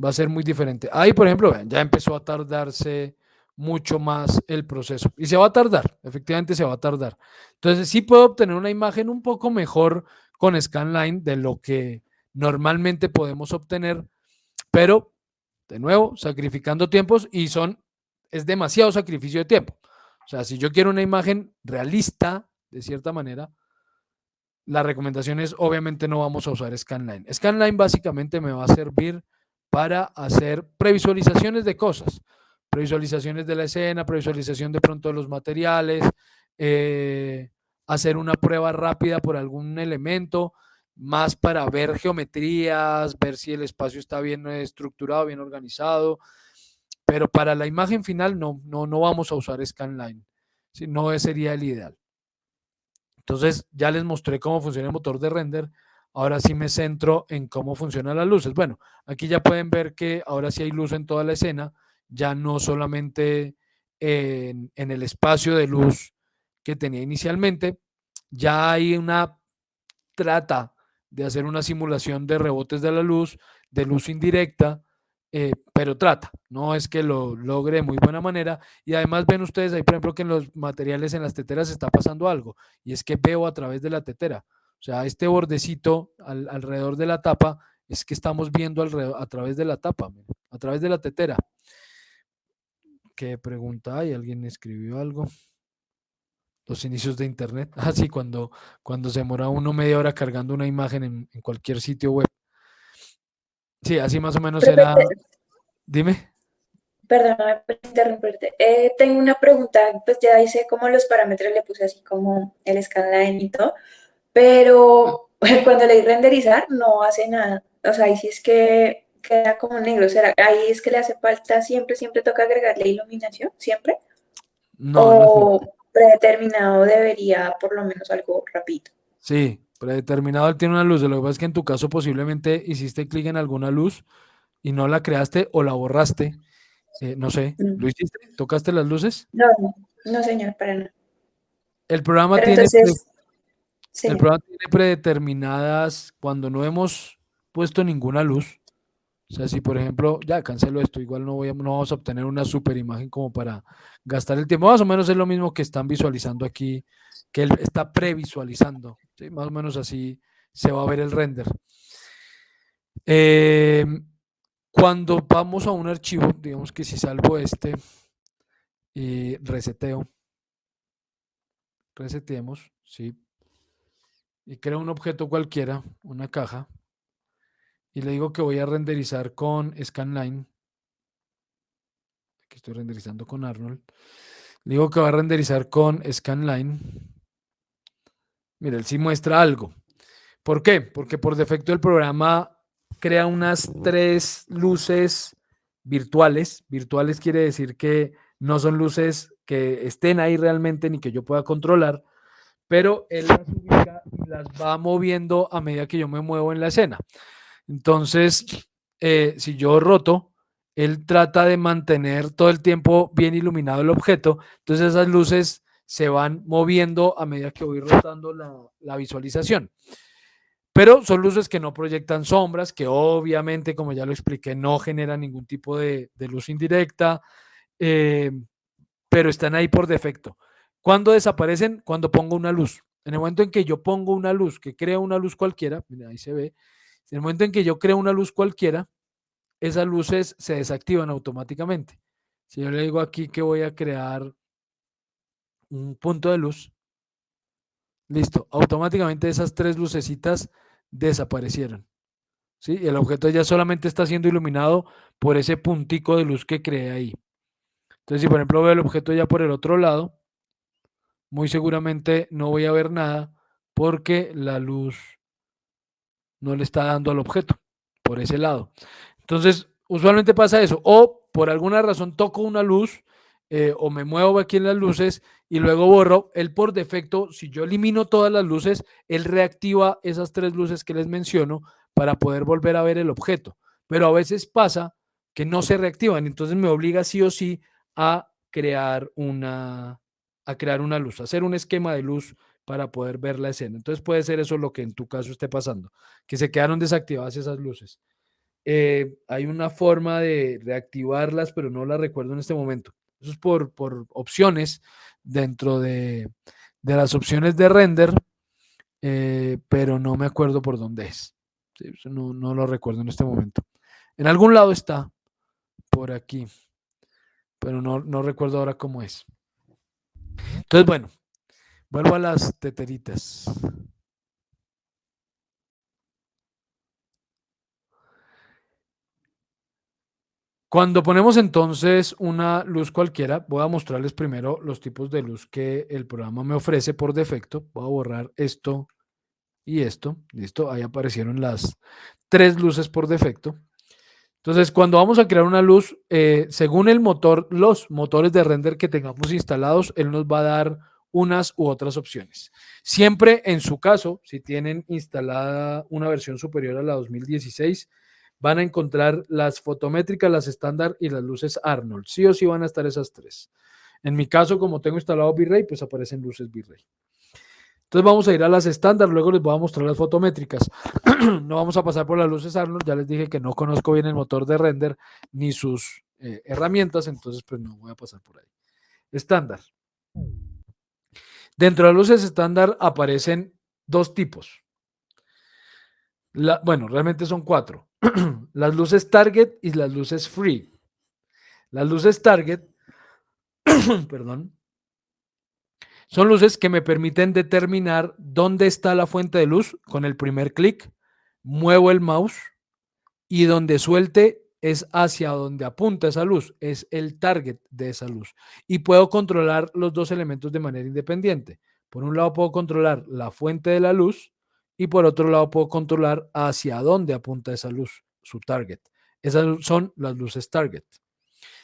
va a ser muy diferente. Ahí, por ejemplo, vean, ya empezó a tardarse mucho más el proceso. Y se va a tardar, efectivamente se va a tardar. Entonces sí puedo obtener una imagen un poco mejor con Scanline de lo que normalmente podemos obtener, pero de nuevo, sacrificando tiempos y es demasiado sacrificio de tiempo. O sea, si yo quiero una imagen realista, de cierta manera, la recomendación es, obviamente no vamos a usar Scanline. Scanline básicamente me va a servir para hacer previsualizaciones de cosas, previsualizaciones de la escena, previsualización de pronto de los materiales, hacer una prueba rápida por algún elemento, más para ver geometrías, ver si el espacio está bien estructurado, bien organizado, pero para la imagen final no vamos a usar Scanline, ¿sí? No sería el ideal. Entonces ya les mostré cómo funciona el motor de render. Ahora sí me centro en cómo funcionan las luces. Bueno, aquí ya pueden ver que ahora sí hay luz en toda la escena, ya no solamente en el espacio de luz que tenía inicialmente, ya hay una trata de hacer una simulación de rebotes de la luz, de luz indirecta, pero trata, no es que lo logre de muy buena manera. Y además ven ustedes ahí, por ejemplo, que en los materiales en las teteras está pasando algo, y es que veo a través de la tetera, o sea, este bordecito alrededor de la tapa, es que estamos viendo a través de la tapa, a través de la tetera. ¿Qué pregunta hay? ¿Alguien escribió algo? Los inicios de internet. Ah, sí, cuando se demora uno media hora cargando una imagen en cualquier sitio web. Sí, así más o menos Profe, era. Dime. perdóname por interrumpirte. Tengo una pregunta, pues ya hice como los parámetros, le puse así como el scanline y todo, pero cuando le di renderizar no hace nada. O sea, ahí sí es que queda como negro. ¿Será? Ahí es que le hace falta siempre toca agregarle iluminación, siempre. No, no es O cierto. predeterminado debería por lo menos algo rapidito. Sí, predeterminado él tiene una luz. Lo que pasa es que en tu caso posiblemente hiciste clic en alguna luz y no la creaste o la borraste. No sé, Mm. ¿lo hiciste? ¿Tocaste las luces? No, no, no, señor, para nada. El programa Pero tiene, entonces, el señor. programa tiene predeterminadas cuando no hemos puesto ninguna luz. O sea, si por ejemplo, ya cancelo esto, igual no vamos a obtener una super imagen como para gastar el tiempo. Más o menos es lo mismo que están visualizando aquí, que él está previsualizando. ¿Sí? Más o menos así se va a ver el render. Eh, Cuando vamos a un archivo, digamos que si salvo este y reseteemos, ¿sí? Y creo un objeto cualquiera, una caja, y le digo que voy a renderizar con Scanline. Aquí estoy renderizando con Arnold. Le digo que va a renderizar con Scanline. Mira, él sí muestra algo. ¿Por qué? Porque por defecto el programa crea unas 3 luces virtuales. Virtuales quiere decir que no son luces que estén ahí realmente ni que yo pueda controlar, pero él las ubica y las va moviendo a medida que yo me muevo en la escena. Entonces, si yo roto, él trata de mantener todo el tiempo bien iluminado el objeto. Entonces esas luces se van moviendo a medida que voy rotando la visualización. Pero son luces que no proyectan sombras, que obviamente, como ya lo expliqué, no generan ningún tipo de luz indirecta, eh, pero están ahí por defecto. ¿Cuándo desaparecen? Cuando pongo una luz. En el momento en que yo pongo una luz, que creo una luz cualquiera, mira, ahí se ve, en el momento en que yo creo una luz cualquiera, esas luces se desactivan automáticamente. Si yo le digo aquí que voy a crear un punto de luz, listo, automáticamente esas tres lucecitas desaparecieron. ¿Sí? Y el objeto ya solamente está siendo iluminado por ese puntico de luz que creé ahí. Entonces, si por ejemplo veo el objeto ya por el otro lado, muy seguramente no voy a ver nada porque la luz no le está dando al objeto por ese lado. Entonces, usualmente pasa eso. O por alguna razón toco una luz o me muevo aquí en las luces y luego borro. Él por defecto, si yo elimino todas las luces, él reactiva esas tres luces que les menciono para poder volver a ver el objeto. Pero a veces pasa que no se reactivan. Entonces me obliga sí o sí a crear una luz, a hacer un esquema de luz para poder ver la escena. Entonces puede ser eso lo que en tu caso esté pasando, que se quedaron desactivadas esas luces. Hay una forma de reactivarlas, pero no la recuerdo en este momento. Eso es por opciones dentro de las opciones de render, pero no me acuerdo por dónde es. Sí, eso no lo recuerdo en este momento. En algún lado está por aquí, pero no recuerdo ahora cómo es. Entonces, bueno, vuelvo a las teteritas. Cuando ponemos entonces una luz cualquiera, voy a mostrarles primero los tipos de luz que el programa me ofrece por defecto. Voy a borrar esto y esto. Listo, ahí aparecieron las tres luces por defecto. Entonces, cuando vamos a crear una luz, según el motor, los motores de render que tengamos instalados, él nos va a dar unas u otras opciones. Siempre en su caso, si tienen instalada una versión superior a la 2016, van a encontrar las fotométricas, las estándar y las luces Arnold. Sí o sí van a estar esas tres. En mi caso, como tengo instalado V-Ray, pues aparecen luces V-Ray. Entonces vamos a ir a las estándar, luego les voy a mostrar las fotométricas. No vamos a pasar por las luces Arnold, ya les dije que no conozco bien el motor de render ni sus herramientas, entonces pues no voy a pasar por ahí. Estándar. Dentro de las luces estándar aparecen dos tipos. Bueno, realmente son cuatro. Las luces target y las luces free. Las luces target, perdón, son luces que me permiten determinar dónde está la fuente de luz con el primer clic. Muevo el mouse y donde suelte es hacia donde apunta esa luz, es el target de esa luz. Y puedo controlar los dos elementos de manera independiente. Por un lado puedo controlar la fuente de la luz y por otro lado puedo controlar hacia dónde apunta esa luz, su target. Esas son las luces target.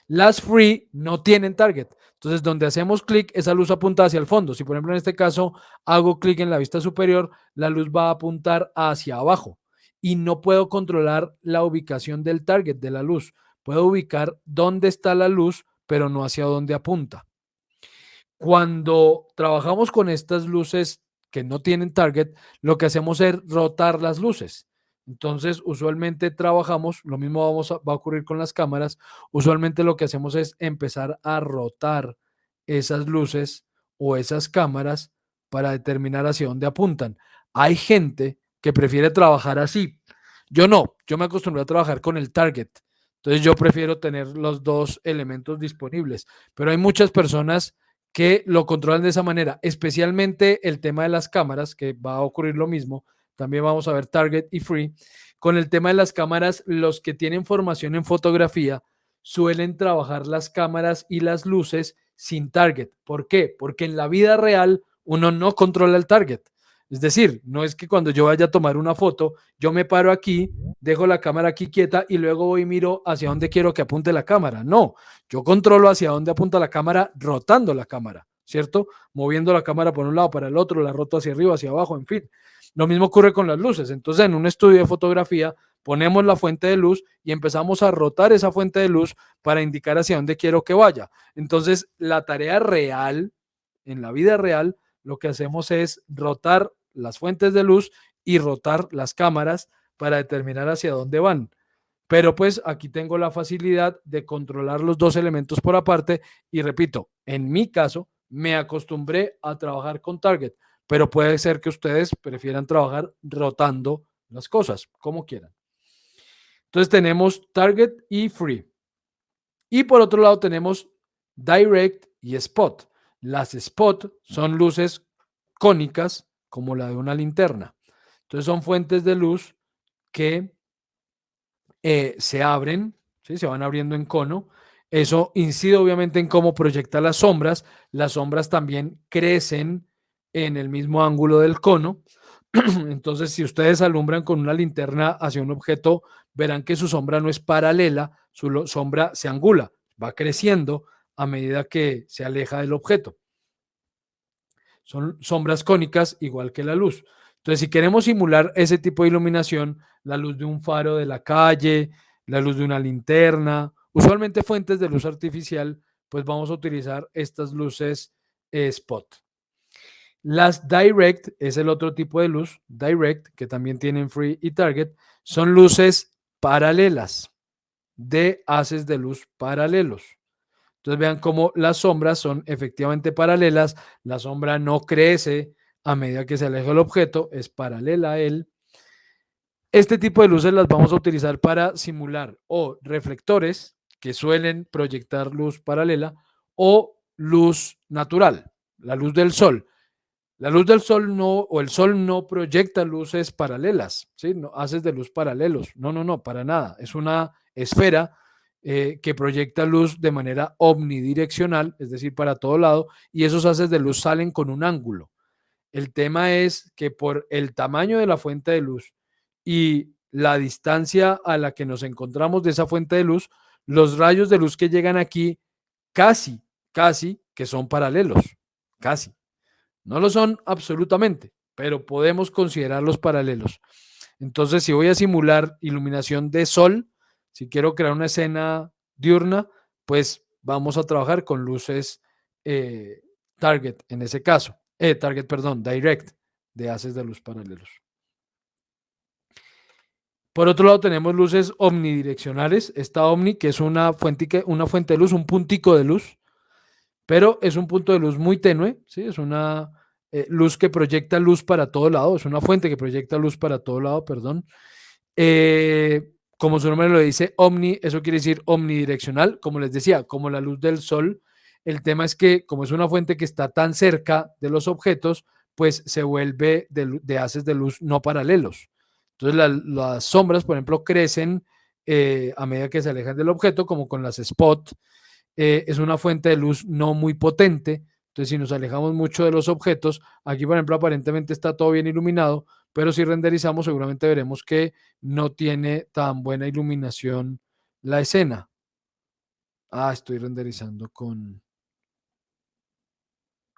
Las free no tienen target. Entonces, donde hacemos clic, esa luz apunta hacia el fondo. Si, por ejemplo, en este caso hago clic en la vista superior, la luz va a apuntar hacia abajo y no puedo controlar la ubicación del target de la luz. Puedo ubicar dónde está la luz, pero no hacia dónde apunta. Cuando trabajamos con estas luces que no tienen target, lo que hacemos es rotar las luces. Entonces, usualmente trabajamos, lo mismo va a ocurrir con las cámaras, usualmente lo que hacemos es empezar a rotar esas luces o esas cámaras para determinar hacia dónde apuntan. Hay gente que prefiere trabajar así. Yo no, yo me acostumbré a trabajar con el target. Entonces, yo prefiero tener los dos elementos disponibles, pero hay muchas personas que lo controlan de esa manera, especialmente el tema de las cámaras, que va a ocurrir lo mismo. También vamos a ver target y free. Con el tema de las cámaras, los que tienen formación en fotografía suelen trabajar las cámaras y las luces sin target. ¿Por qué? Porque en la vida real uno no controla el target. Es decir, no es que cuando yo vaya a tomar una foto, yo me paro aquí, dejo la cámara aquí quieta y luego voy y miro hacia dónde quiero que apunte la cámara. No, yo controlo hacia dónde apunta la cámara rotando la cámara, ¿cierto? Moviendo la cámara por un lado para el otro, la roto hacia arriba, hacia abajo, en fin. Lo mismo ocurre con las luces. Entonces, en un estudio de fotografía, ponemos la fuente de luz y empezamos a rotar esa fuente de luz para indicar hacia dónde quiero que vaya. Entonces, la tarea real, en la vida real, lo que hacemos es rotar las fuentes de luz y rotar las cámaras para determinar hacia dónde van. Pero pues aquí tengo la facilidad de controlar los dos elementos por aparte y repito, en mi caso me acostumbré a trabajar con target. pero puede ser que ustedes prefieran trabajar rotando las cosas, como quieran. Entonces tenemos target y free. Y por otro lado tenemos direct y spot. Las spot son luces cónicas como la de una linterna. Entonces son fuentes de luz que se abren, ¿sí? Se van abriendo en cono. Eso incide obviamente en cómo proyecta las sombras. Las sombras también crecen en el mismo ángulo del cono. Entonces, si ustedes alumbran con una linterna hacia un objeto, verán que su sombra no es paralela, su sombra se angula, va creciendo a medida que se aleja del objeto. Son sombras cónicas igual que la luz. Entonces, si queremos simular ese tipo de iluminación, la luz de un faro de la calle, la luz de una linterna, usualmente fuentes de luz artificial, pues vamos a utilizar estas luces spot. Las direct es el otro tipo de luz, direct, que también tienen free y target, son luces paralelas, de haces de luz paralelos. Entonces vean cómo las sombras son efectivamente paralelas, la sombra no crece a medida que se aleja el objeto, es paralela a él. Este tipo de luces las vamos a utilizar para simular o reflectores que suelen proyectar luz paralela o luz natural, la luz del sol. La luz del sol no, o el sol no proyecta luces paralelas, ¿sí? No, haces de luz paralelos. No, para nada. Es una esfera que proyecta luz de manera omnidireccional, es decir, para todo lado, y esos haces de luz salen con un ángulo. El tema es que por el tamaño de la fuente de luz y la distancia a la que nos encontramos de esa fuente de luz, los rayos de luz que llegan aquí casi que son paralelos, casi. No lo son absolutamente, pero podemos considerarlos paralelos. Entonces, si voy a simular iluminación de sol, si quiero crear una escena diurna, pues vamos a trabajar con luces target en ese caso. Target, perdón, direct, de haces de luz paralelos. Por otro lado, tenemos luces omnidireccionales. Esta omni, que es una fuente de luz, un puntico de luz, pero es un punto de luz muy tenue, ¿sí? Es una luz que proyecta luz para todo lado, es una fuente que proyecta luz para todo lado, perdón. Como su nombre lo dice, omni, eso quiere decir omnidireccional, como les decía, como la luz del sol. El tema es que como es una fuente que está tan cerca de los objetos, pues se vuelve de haces de luz no paralelos. Entonces las sombras, por ejemplo, crecen a medida que se alejan del objeto, como con las spot. Es una fuente de luz no muy potente. Entonces, si nos alejamos mucho de los objetos, aquí, por ejemplo, aparentemente está todo bien iluminado, pero si renderizamos, seguramente veremos que no tiene tan buena iluminación la escena. Estoy renderizando con...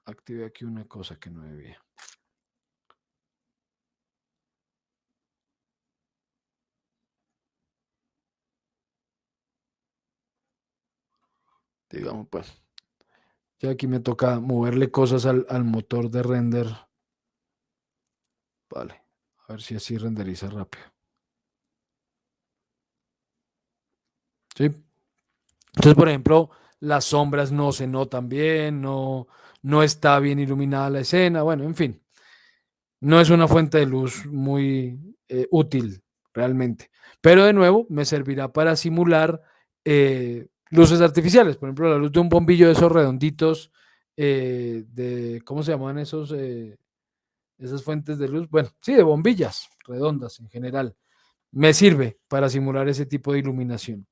Activé aquí una cosa que no debía. Digamos, pues. Ya aquí me toca moverle cosas al motor de render. Vale. A ver si así renderiza rápido. ¿Sí? Entonces, por ejemplo, las sombras no se notan bien, no está bien iluminada la escena, bueno, en fin, no es una fuente de luz muy útil realmente. Pero de nuevo, me servirá para simular luces artificiales, por ejemplo, la luz de un bombillo de esos redonditos, ¿cómo se llaman esos? Esas fuentes de luz, bueno, sí, de bombillas redondas en general. Me sirve para simular ese tipo de iluminación,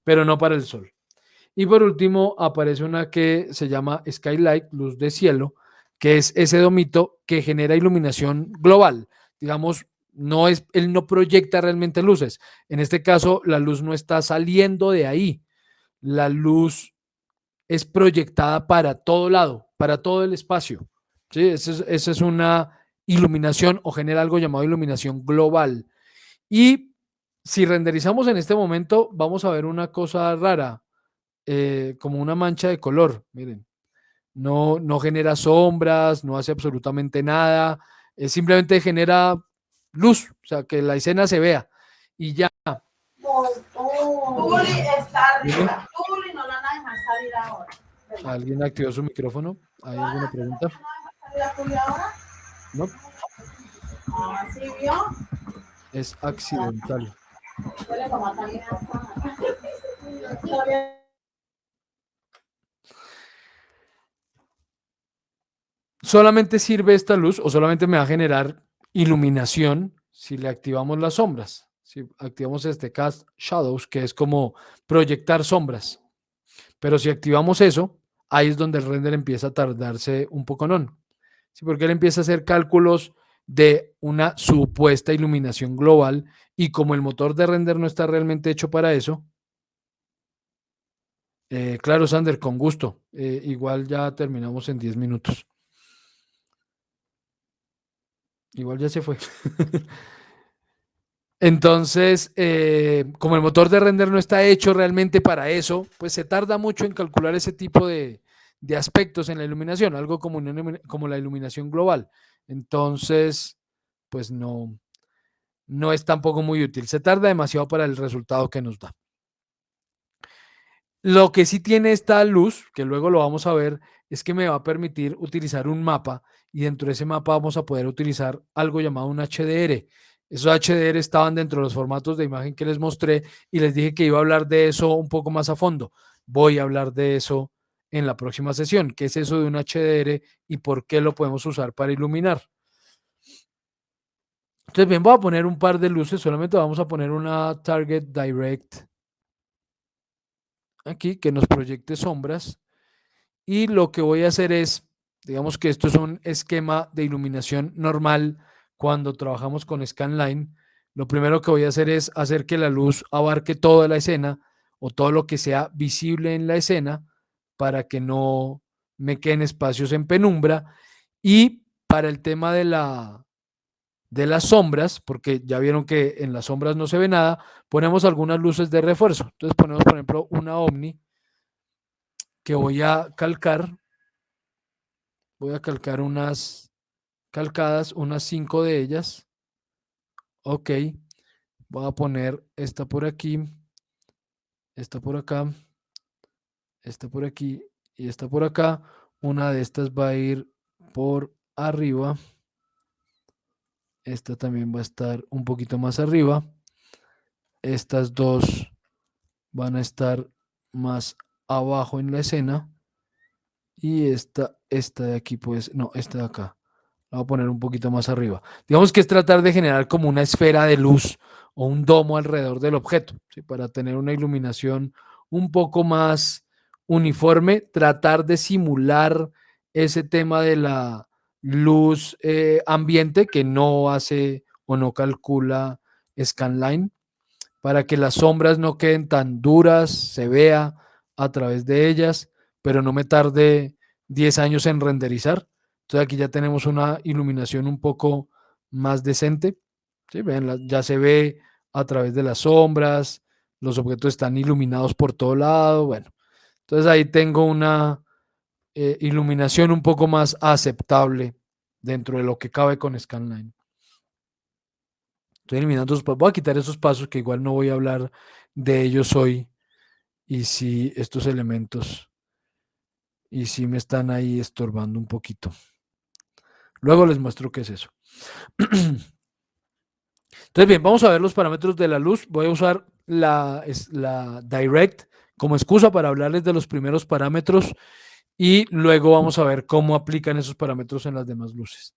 pero no para el sol. Y por último, aparece una que se llama Skylight, luz de cielo, que es ese domito que genera iluminación global. Digamos, él no proyecta realmente luces. En este caso, la luz no está saliendo de ahí. La luz es proyectada para todo lado, para todo el espacio. ¿Sí? Esa es una iluminación o genera algo llamado iluminación global. Y si renderizamos en este momento, vamos a ver una cosa rara. Como una mancha de color, miren, no genera sombras, no hace absolutamente nada, simplemente genera luz, o sea, que la escena se vea y ya. Tuli está arriba. Tuli no la dejan salir ahora. ¿Alguien activó su micrófono? ¿Hay alguna pregunta? ¿No dejan salir a Tuli ahora? No, Así vio. es accidental. Huele como a también todavía. Solamente sirve esta luz o solamente me va a generar iluminación si le activamos las sombras. Si activamos este Cast Shadows, que es como proyectar sombras. Pero si activamos eso, ahí es donde el render empieza a tardarse un poco, ¿no? Sí, porque él empieza a hacer cálculos de una supuesta iluminación global y como el motor de render no está realmente hecho para eso, claro, Sander, con gusto. Igual ya terminamos en 10 minutos. Igual ya se fue. Entonces, como el motor de render no está hecho realmente para eso, pues se tarda mucho en calcular ese tipo de aspectos en la iluminación, algo como, como la iluminación global. Entonces, pues no es tampoco muy útil. Se tarda demasiado para el resultado que nos da. Lo que sí tiene esta luz, que luego lo vamos a ver, es que me va a permitir utilizar un mapa y dentro de ese mapa vamos a poder utilizar algo llamado un HDR. Esos HDR estaban dentro de los formatos de imagen que les mostré y les dije que iba a hablar de eso un poco más a fondo. Voy a hablar de eso en la próxima sesión. ¿Qué es eso de un HDR y por qué lo podemos usar para iluminar? Entonces, bien, voy a poner un par de luces, solamente vamos a poner una Target Direct aquí que nos proyecte sombras. Y lo que voy a hacer es, digamos que esto es un esquema de iluminación normal cuando trabajamos con Scanline. Lo primero que voy a hacer es hacer que la luz abarque toda la escena o todo lo que sea visible en la escena para que no me queden espacios en penumbra. Y para el tema de las sombras, porque ya vieron que en las sombras no se ve nada, ponemos algunas luces de refuerzo. Entonces ponemos, por ejemplo, una Omni que voy a calcar. Voy a calcar unas calcadas, unas 5 de ellas. Ok. Voy a poner esta por aquí, esta por acá, esta por aquí y esta por acá. Una de estas va a ir por arriba. Esta también va a estar un poquito más arriba. Estas dos van a estar más abajo en la escena. Y esta de aquí, pues, no, esta de acá. La voy a poner un poquito más arriba. Digamos que es tratar de generar como una esfera de luz o un domo alrededor del objeto, ¿sí? Para tener una iluminación un poco más uniforme, tratar de simular ese tema de la luz ambiente que no hace o no calcula Scanline, para que las sombras no queden tan duras, se vea a través de ellas, pero no me tarde 10 años en renderizar. Entonces aquí ya tenemos una iluminación un poco más decente. ¿Sí? Ven, ya se ve a través de las sombras, los objetos están iluminados por todo lado. Bueno, entonces ahí tengo una iluminación un poco más aceptable dentro de lo que cabe con Scanline. Estoy eliminando esos pasos. Voy a quitar esos pasos que igual no voy a hablar de ellos hoy. Y si estos elementos, y si me están ahí estorbando un poquito. Luego les muestro qué es eso. Entonces, bien, vamos a ver los parámetros de la luz. Voy a usar la Direct como excusa para hablarles de los primeros parámetros y luego vamos a ver cómo aplican esos parámetros en las demás luces.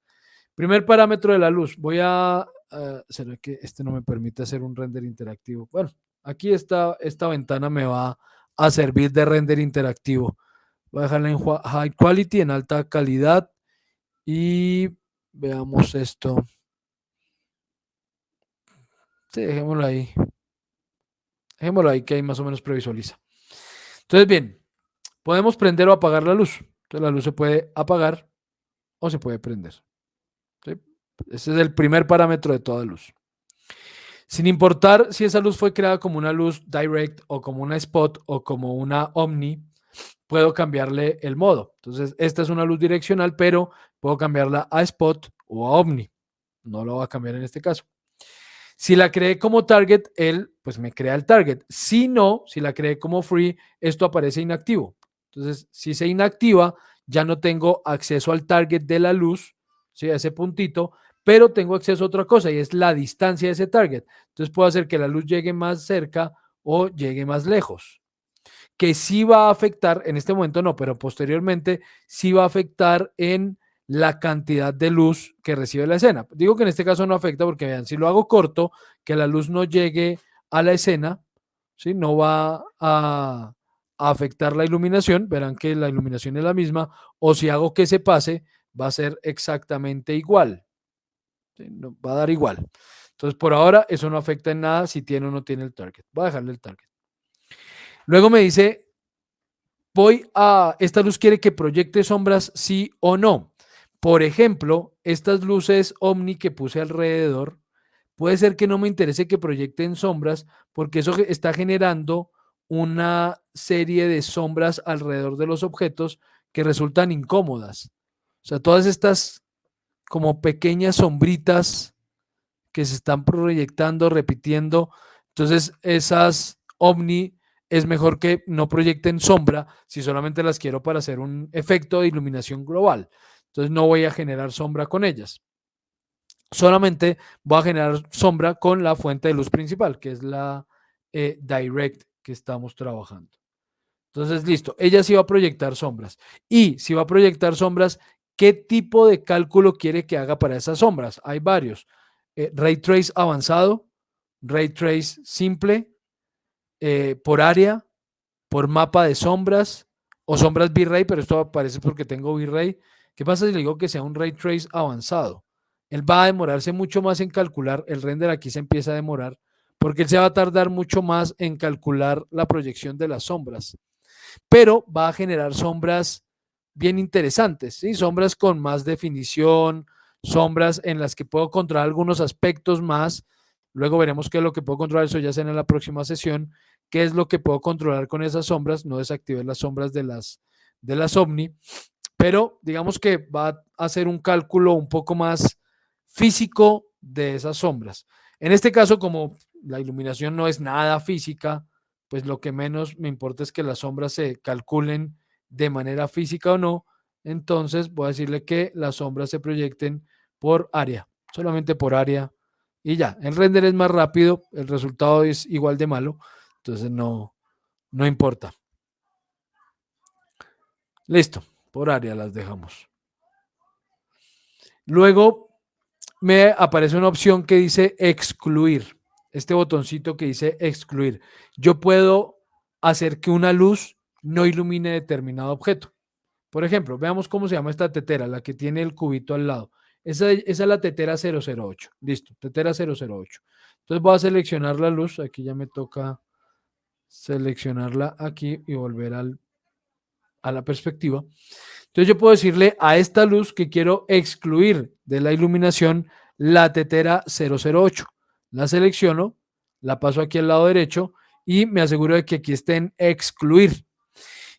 Primer parámetro de la luz. ¿Será que este no me permite hacer un render interactivo? Bueno, aquí esta ventana me va a servir de render interactivo. Voy a dejarla en High Quality, en alta calidad. Y veamos esto. Sí, dejémoslo ahí. Dejémoslo ahí que ahí más o menos previsualiza. Entonces, bien, podemos prender o apagar la luz. Entonces la luz se puede apagar o se puede prender. ¿Sí? Ese es el primer parámetro de toda luz. Sin importar si esa luz fue creada como una luz direct o como una spot o como una omni, puedo cambiarle el modo. Entonces, esta es una luz direccional, pero puedo cambiarla a spot o a omni. No lo va a cambiar en este caso. Si la creé como target, él pues me crea el target. Si no, si la creé como free, esto aparece inactivo. Entonces, si se inactiva, ya no tengo acceso al target de la luz, ¿sí? A ese puntito, pero tengo acceso a otra cosa y es la distancia de ese target. Entonces puedo hacer que la luz llegue más cerca o llegue más lejos. Que sí va a afectar, en este momento no, pero posteriormente sí va a afectar en la cantidad de luz que recibe la escena. Digo que en este caso no afecta porque vean, si lo hago corto, que la luz no llegue a la escena, ¿sí? No va a afectar la iluminación, verán que la iluminación es la misma, o si hago que se pase, va a ser exactamente igual, ¿sí? No, va a dar igual. Entonces, por ahora, eso no afecta en nada si tiene o no tiene el target. Voy a dejarle el target. Luego me dice, esta luz quiere que proyecte sombras, sí o no. Por ejemplo, estas luces Omni que puse alrededor, puede ser que no me interese que proyecten sombras porque eso está generando una serie de sombras alrededor de los objetos que resultan incómodas. O sea, todas estas como pequeñas sombritas que se están proyectando, repitiendo. Entonces, esas Omni es mejor que no proyecten sombra si solamente las quiero para hacer un efecto de iluminación global. Entonces, no voy a generar sombra con ellas. Solamente voy a generar sombra con la fuente de luz principal, que es la Direct que estamos trabajando. Entonces, listo. Ella sí va a proyectar sombras. Y si va a proyectar sombras, ¿qué tipo de cálculo quiere que haga para esas sombras? Hay varios. Ray Trace avanzado, Ray Trace simple, por área, por mapa de sombras o sombras V-Ray, pero esto aparece porque tengo V-Ray. ¿Qué pasa si le digo que sea un Ray Trace avanzado? Él va a demorarse mucho más en calcular, el render aquí se empieza a demorar, porque él se va a tardar mucho más en calcular la proyección de las sombras, pero va a generar sombras bien interesantes, ¿sí? Sombras con más definición, sombras en las que puedo controlar algunos aspectos más. Luego veremos qué es lo que puedo controlar, eso ya será en la próxima sesión, qué es lo que puedo controlar con esas sombras. No desactivé las sombras de las Omni, pero digamos que va a hacer un cálculo un poco más físico de esas sombras. En este caso, como la iluminación no es nada física, pues lo que menos me importa es que las sombras se calculen de manera física o no. Entonces voy a decirle que las sombras se proyecten por área, solamente por área y ya. El render es más rápido, el resultado es igual de malo, entonces no importa. Listo, por área las dejamos. Luego me aparece una opción que dice excluir. Este botoncito que dice excluir. Yo puedo hacer que una luz no ilumine determinado objeto. Por ejemplo, veamos cómo se llama esta tetera, la que tiene el cubito al lado. Esa es la tetera 008. Listo, tetera 008. Entonces voy a seleccionar la luz. Aquí ya me toca seleccionarla aquí y volver a la perspectiva. Entonces yo puedo decirle a esta luz que quiero excluir de la iluminación la tetera 008. La selecciono, la paso aquí al lado derecho y me aseguro de que aquí esté en excluir.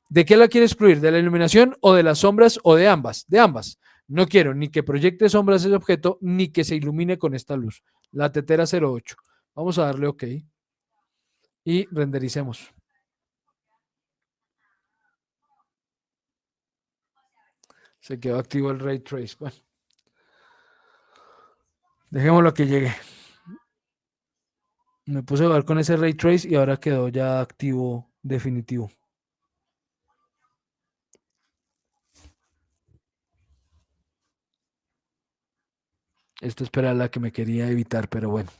¿De qué la quiero excluir? ¿De la iluminación o de las sombras o de ambas? De ambas. No quiero ni que proyecte sombras ese objeto ni que se ilumine con esta luz. La tetera 08. Vamos a darle OK y rendericemos. Se quedó activo el Ray Trace. Bueno, dejémoslo que llegue. Me puse a jugar con ese Ray Trace y ahora quedó ya activo definitivo. Esta era la que me quería evitar, pero bueno.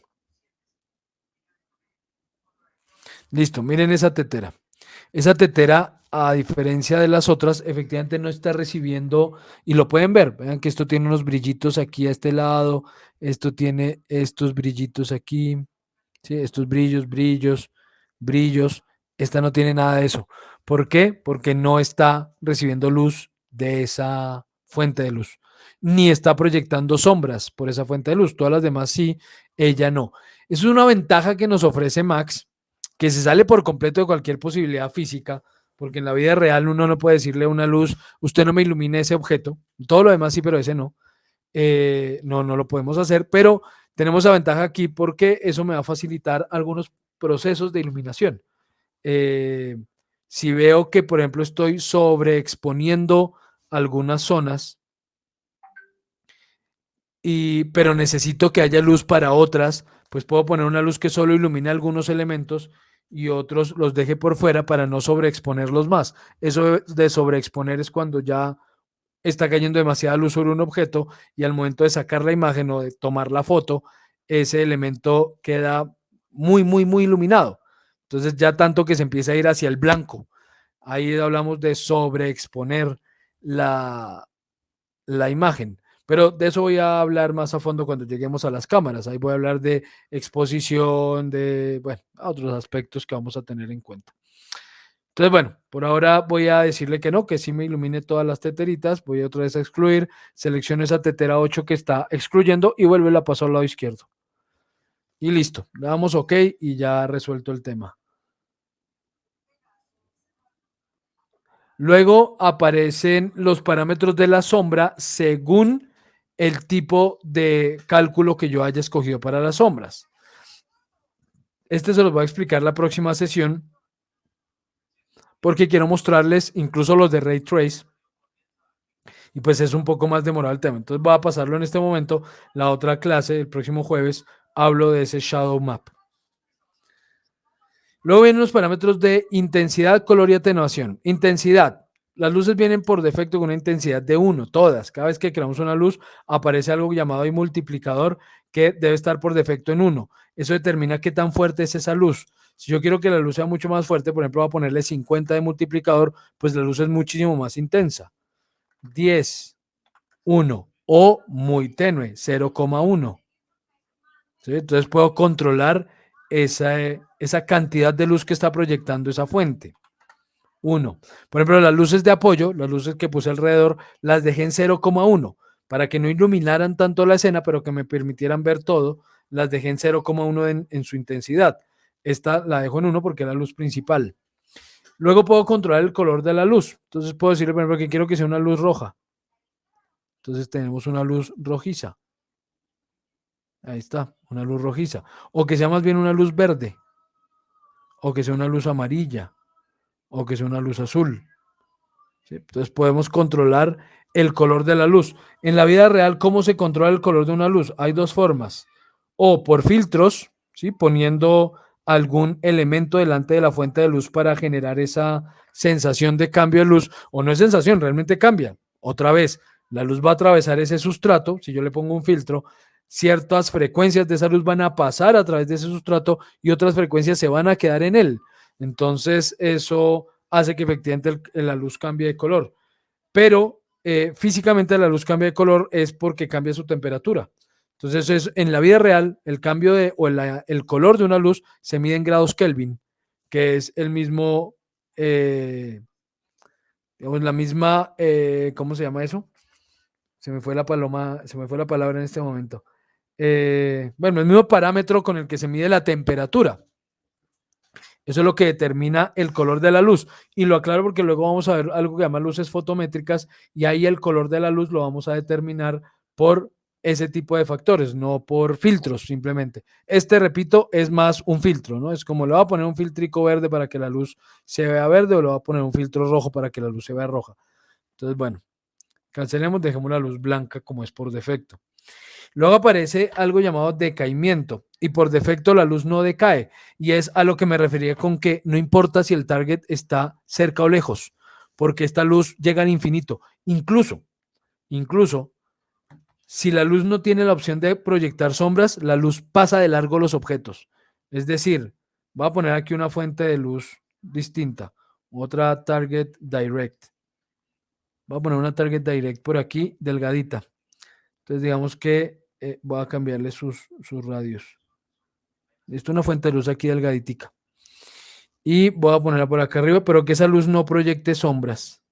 Listo, miren esa tetera. Esa tetera, a diferencia de las otras, efectivamente no está recibiendo, y lo pueden ver, vean que esto tiene unos brillitos aquí a este lado, esto tiene estos brillitos aquí, ¿sí? Estos brillos, brillos, brillos. Esta no tiene nada de eso. ¿Por qué? Porque no está recibiendo luz de esa fuente de luz, ni está proyectando sombras por esa fuente de luz. Todas las demás sí, ella no. Eso es una ventaja que nos ofrece Max, que se sale por completo de cualquier posibilidad física, porque en la vida real uno no puede decirle a una luz, usted no me ilumine ese objeto. Todo lo demás sí, pero ese no. No lo podemos hacer, pero tenemos la ventaja aquí porque eso me va a facilitar algunos procesos de iluminación. Si veo que, por ejemplo, estoy sobreexponiendo algunas zonas, pero necesito que haya luz para otras, pues puedo poner una luz que solo ilumine algunos elementos y otros los deje por fuera para no sobreexponerlos más. Eso de sobreexponer es cuando ya está cayendo demasiada luz sobre un objeto y al momento de sacar la imagen o de tomar la foto, ese elemento queda muy, muy, muy iluminado. Entonces ya tanto que se empieza a ir hacia el blanco. Ahí hablamos de sobreexponer la imagen. Pero de eso voy a hablar más a fondo cuando lleguemos a las cámaras. Ahí voy a hablar de exposición, de, bueno, otros aspectos que vamos a tener en cuenta. Entonces, bueno, por ahora voy a decirle que no, que sí me ilumine todas las teteritas. Voy otra vez a excluir. Selecciono esa tetera 8 que está excluyendo y vuelvo y la paso al lado izquierdo. Y listo. Le damos OK y ya resuelto el tema. Luego aparecen los parámetros de la sombra según el tipo de cálculo que yo haya escogido para las sombras. Este se los voy a explicar la próxima sesión porque quiero mostrarles incluso los de Ray Trace y pues es un poco más demorado el tema. Entonces voy a pasarlo en este momento. La otra clase, el próximo jueves, hablo de ese Shadow Map. Luego vienen los parámetros de intensidad, color y atenuación. Intensidad. Las luces vienen por defecto con una intensidad de 1, todas. Cada vez que creamos una luz aparece algo llamado ahí multiplicador que debe estar por defecto en 1. Eso determina qué tan fuerte es esa luz. Si yo quiero que la luz sea mucho más fuerte, por ejemplo, voy a ponerle 50 de multiplicador, pues la luz es muchísimo más intensa. 10, 1 o muy tenue, 0,1. ¿Sí? Entonces puedo controlar esa cantidad de luz que está proyectando esa fuente. 1. Por ejemplo, las luces de apoyo, las luces que puse alrededor, las dejé en 0,1 para que no iluminaran tanto la escena, pero que me permitieran ver todo. Las dejé en 0,1 en su intensidad. Esta la dejo en 1 porque es la luz principal. Luego puedo controlar el color de la luz. Entonces puedo decirle, por ejemplo, que quiero que sea una luz roja. Entonces tenemos una luz rojiza. Ahí está, una luz rojiza. O que sea más bien una luz verde. O que sea una luz amarilla. O que sea una luz azul. ¿Sí? Entonces podemos controlar el color de la luz. En la vida real, ¿cómo se controla el color de una luz? Hay dos formas. O por filtros, ¿sí? Poniendo algún elemento delante de la fuente de luz para generar esa sensación de cambio de luz. O no es sensación, realmente cambia. Otra vez, la luz va a atravesar ese sustrato. Si yo le pongo un filtro, ciertas frecuencias de esa luz van a pasar a través de ese sustrato y otras frecuencias se van a quedar en él. Entonces, eso hace que efectivamente la luz cambie de color. Pero físicamente la luz cambia de color es porque cambia su temperatura. Entonces, en la vida real, el cambio el color de una luz se mide en grados Kelvin, que es el mismo, digamos, la misma, ¿cómo se llama eso? Se me fue la palabra en este momento. Bueno, el mismo parámetro con el que se mide la temperatura. Eso es lo que determina el color de la luz. Y lo aclaro porque luego vamos a ver algo que se llama luces fotométricas y ahí el color de la luz lo vamos a determinar por ese tipo de factores, no por filtros simplemente. Repito, es más un filtro, ¿no? Es como le voy a poner un filtrico verde para que la luz se vea verde o le voy a poner un filtro rojo para que la luz se vea roja. Entonces, bueno, cancelemos, dejemos la luz blanca como es por defecto. Luego aparece algo llamado decaimiento y por defecto la luz no decae y es a lo que me refería con que no importa si el target está cerca o lejos, porque esta luz llega al infinito. Incluso si la luz no tiene la opción de proyectar sombras, la luz pasa de largo los objetos. Es decir, voy a poner aquí una fuente de luz distinta, otra target direct. Voy a poner una target direct por aquí, delgadita. Entonces digamos que voy a cambiarle sus radios. Esto es una fuente de luz aquí delgaditica. Y voy a ponerla por acá arriba, pero que esa luz no proyecte sombras.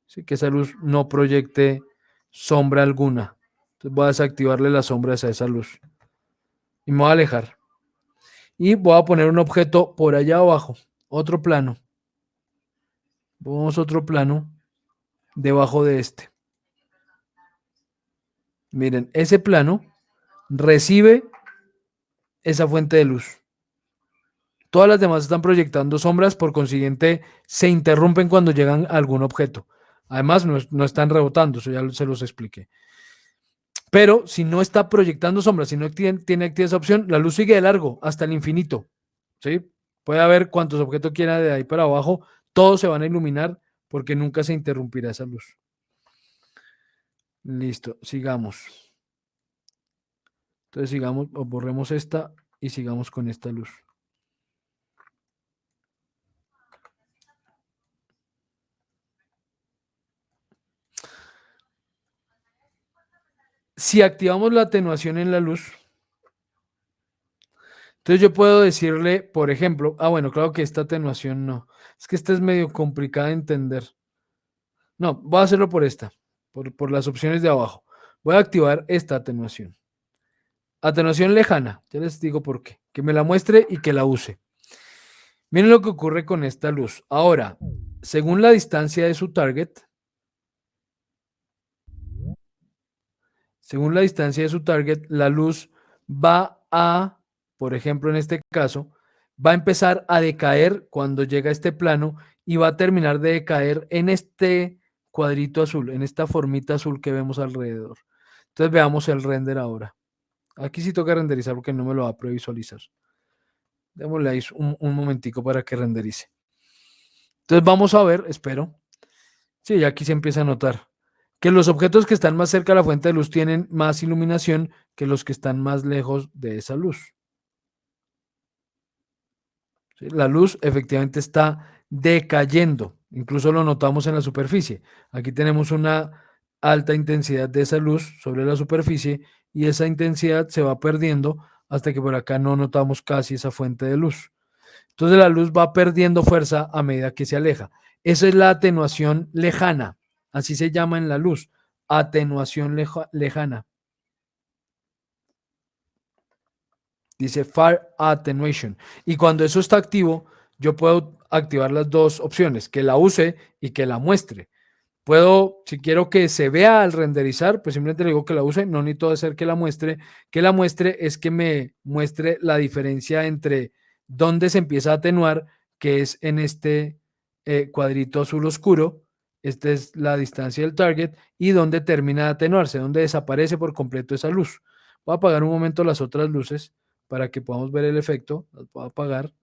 ¿Sí? Que esa luz no proyecte sombra alguna. Entonces voy a desactivarle las sombras a esa luz. Y me voy a alejar. Y voy a poner un objeto por allá abajo. Otro plano. Vamos a otro plano debajo de este. Miren, ese plano recibe esa fuente de luz. Todas las demás están proyectando sombras, por consiguiente se interrumpen cuando llegan a algún objeto. Además, no están rebotando, eso ya se los expliqué. Pero si no está proyectando sombras, si no tiene activa esa opción, la luz sigue de largo hasta el infinito. ¿Sí? Puede haber cuantos objetos quiera de ahí para abajo, todos se van a iluminar porque nunca se interrumpirá esa luz. Listo, sigamos. Entonces sigamos, o borremos esta y sigamos con esta luz. Si activamos la atenuación en la luz, entonces yo puedo decirle, por ejemplo, bueno, claro que esta atenuación no. Es que esta es medio complicada de entender. No, voy a hacerlo por esta, por las opciones de abajo. Voy a activar esta atenuación. Atenuación lejana, ya les digo por qué. Que me la muestre y que la use. Miren lo que ocurre con esta luz. Ahora, según la distancia de su target, la luz va a, por ejemplo, en este caso, va a empezar a decaer cuando llega a este plano y va a terminar de decaer en este cuadrito azul, en esta formita azul que vemos alrededor. Entonces veamos el render ahora. Aquí sí toca renderizar porque no me lo va a previsualizar. Démosle ahí un momentico para que renderice. Entonces vamos a ver, espero. Sí, ya aquí se empieza a notar que los objetos que están más cerca de la fuente de luz tienen más iluminación que los que están más lejos de esa luz. ¿Sí? La luz efectivamente está decayendo, incluso lo notamos en la superficie. Aquí tenemos una alta intensidad de esa luz sobre la superficie y esa intensidad se va perdiendo hasta que por acá no notamos casi esa fuente de luz. Entonces la luz va perdiendo fuerza a medida que se aleja. Esa es la atenuación lejana, así se llama en la luz, atenuación lejana. Dice Far Attenuation. Y cuando eso está activo, yo puedo activar las dos opciones, que la use y que la muestre. Puedo, si quiero que se vea al renderizar, pues simplemente le digo que la use, no necesito hacer que la muestre. Que la muestre es que me muestre la diferencia entre dónde se empieza a atenuar, que es en este cuadrito azul oscuro. Esta es la distancia del target y dónde termina de atenuarse, dónde desaparece por completo esa luz. Voy a apagar un momento las otras luces para que podamos ver el efecto. Las voy a apagar.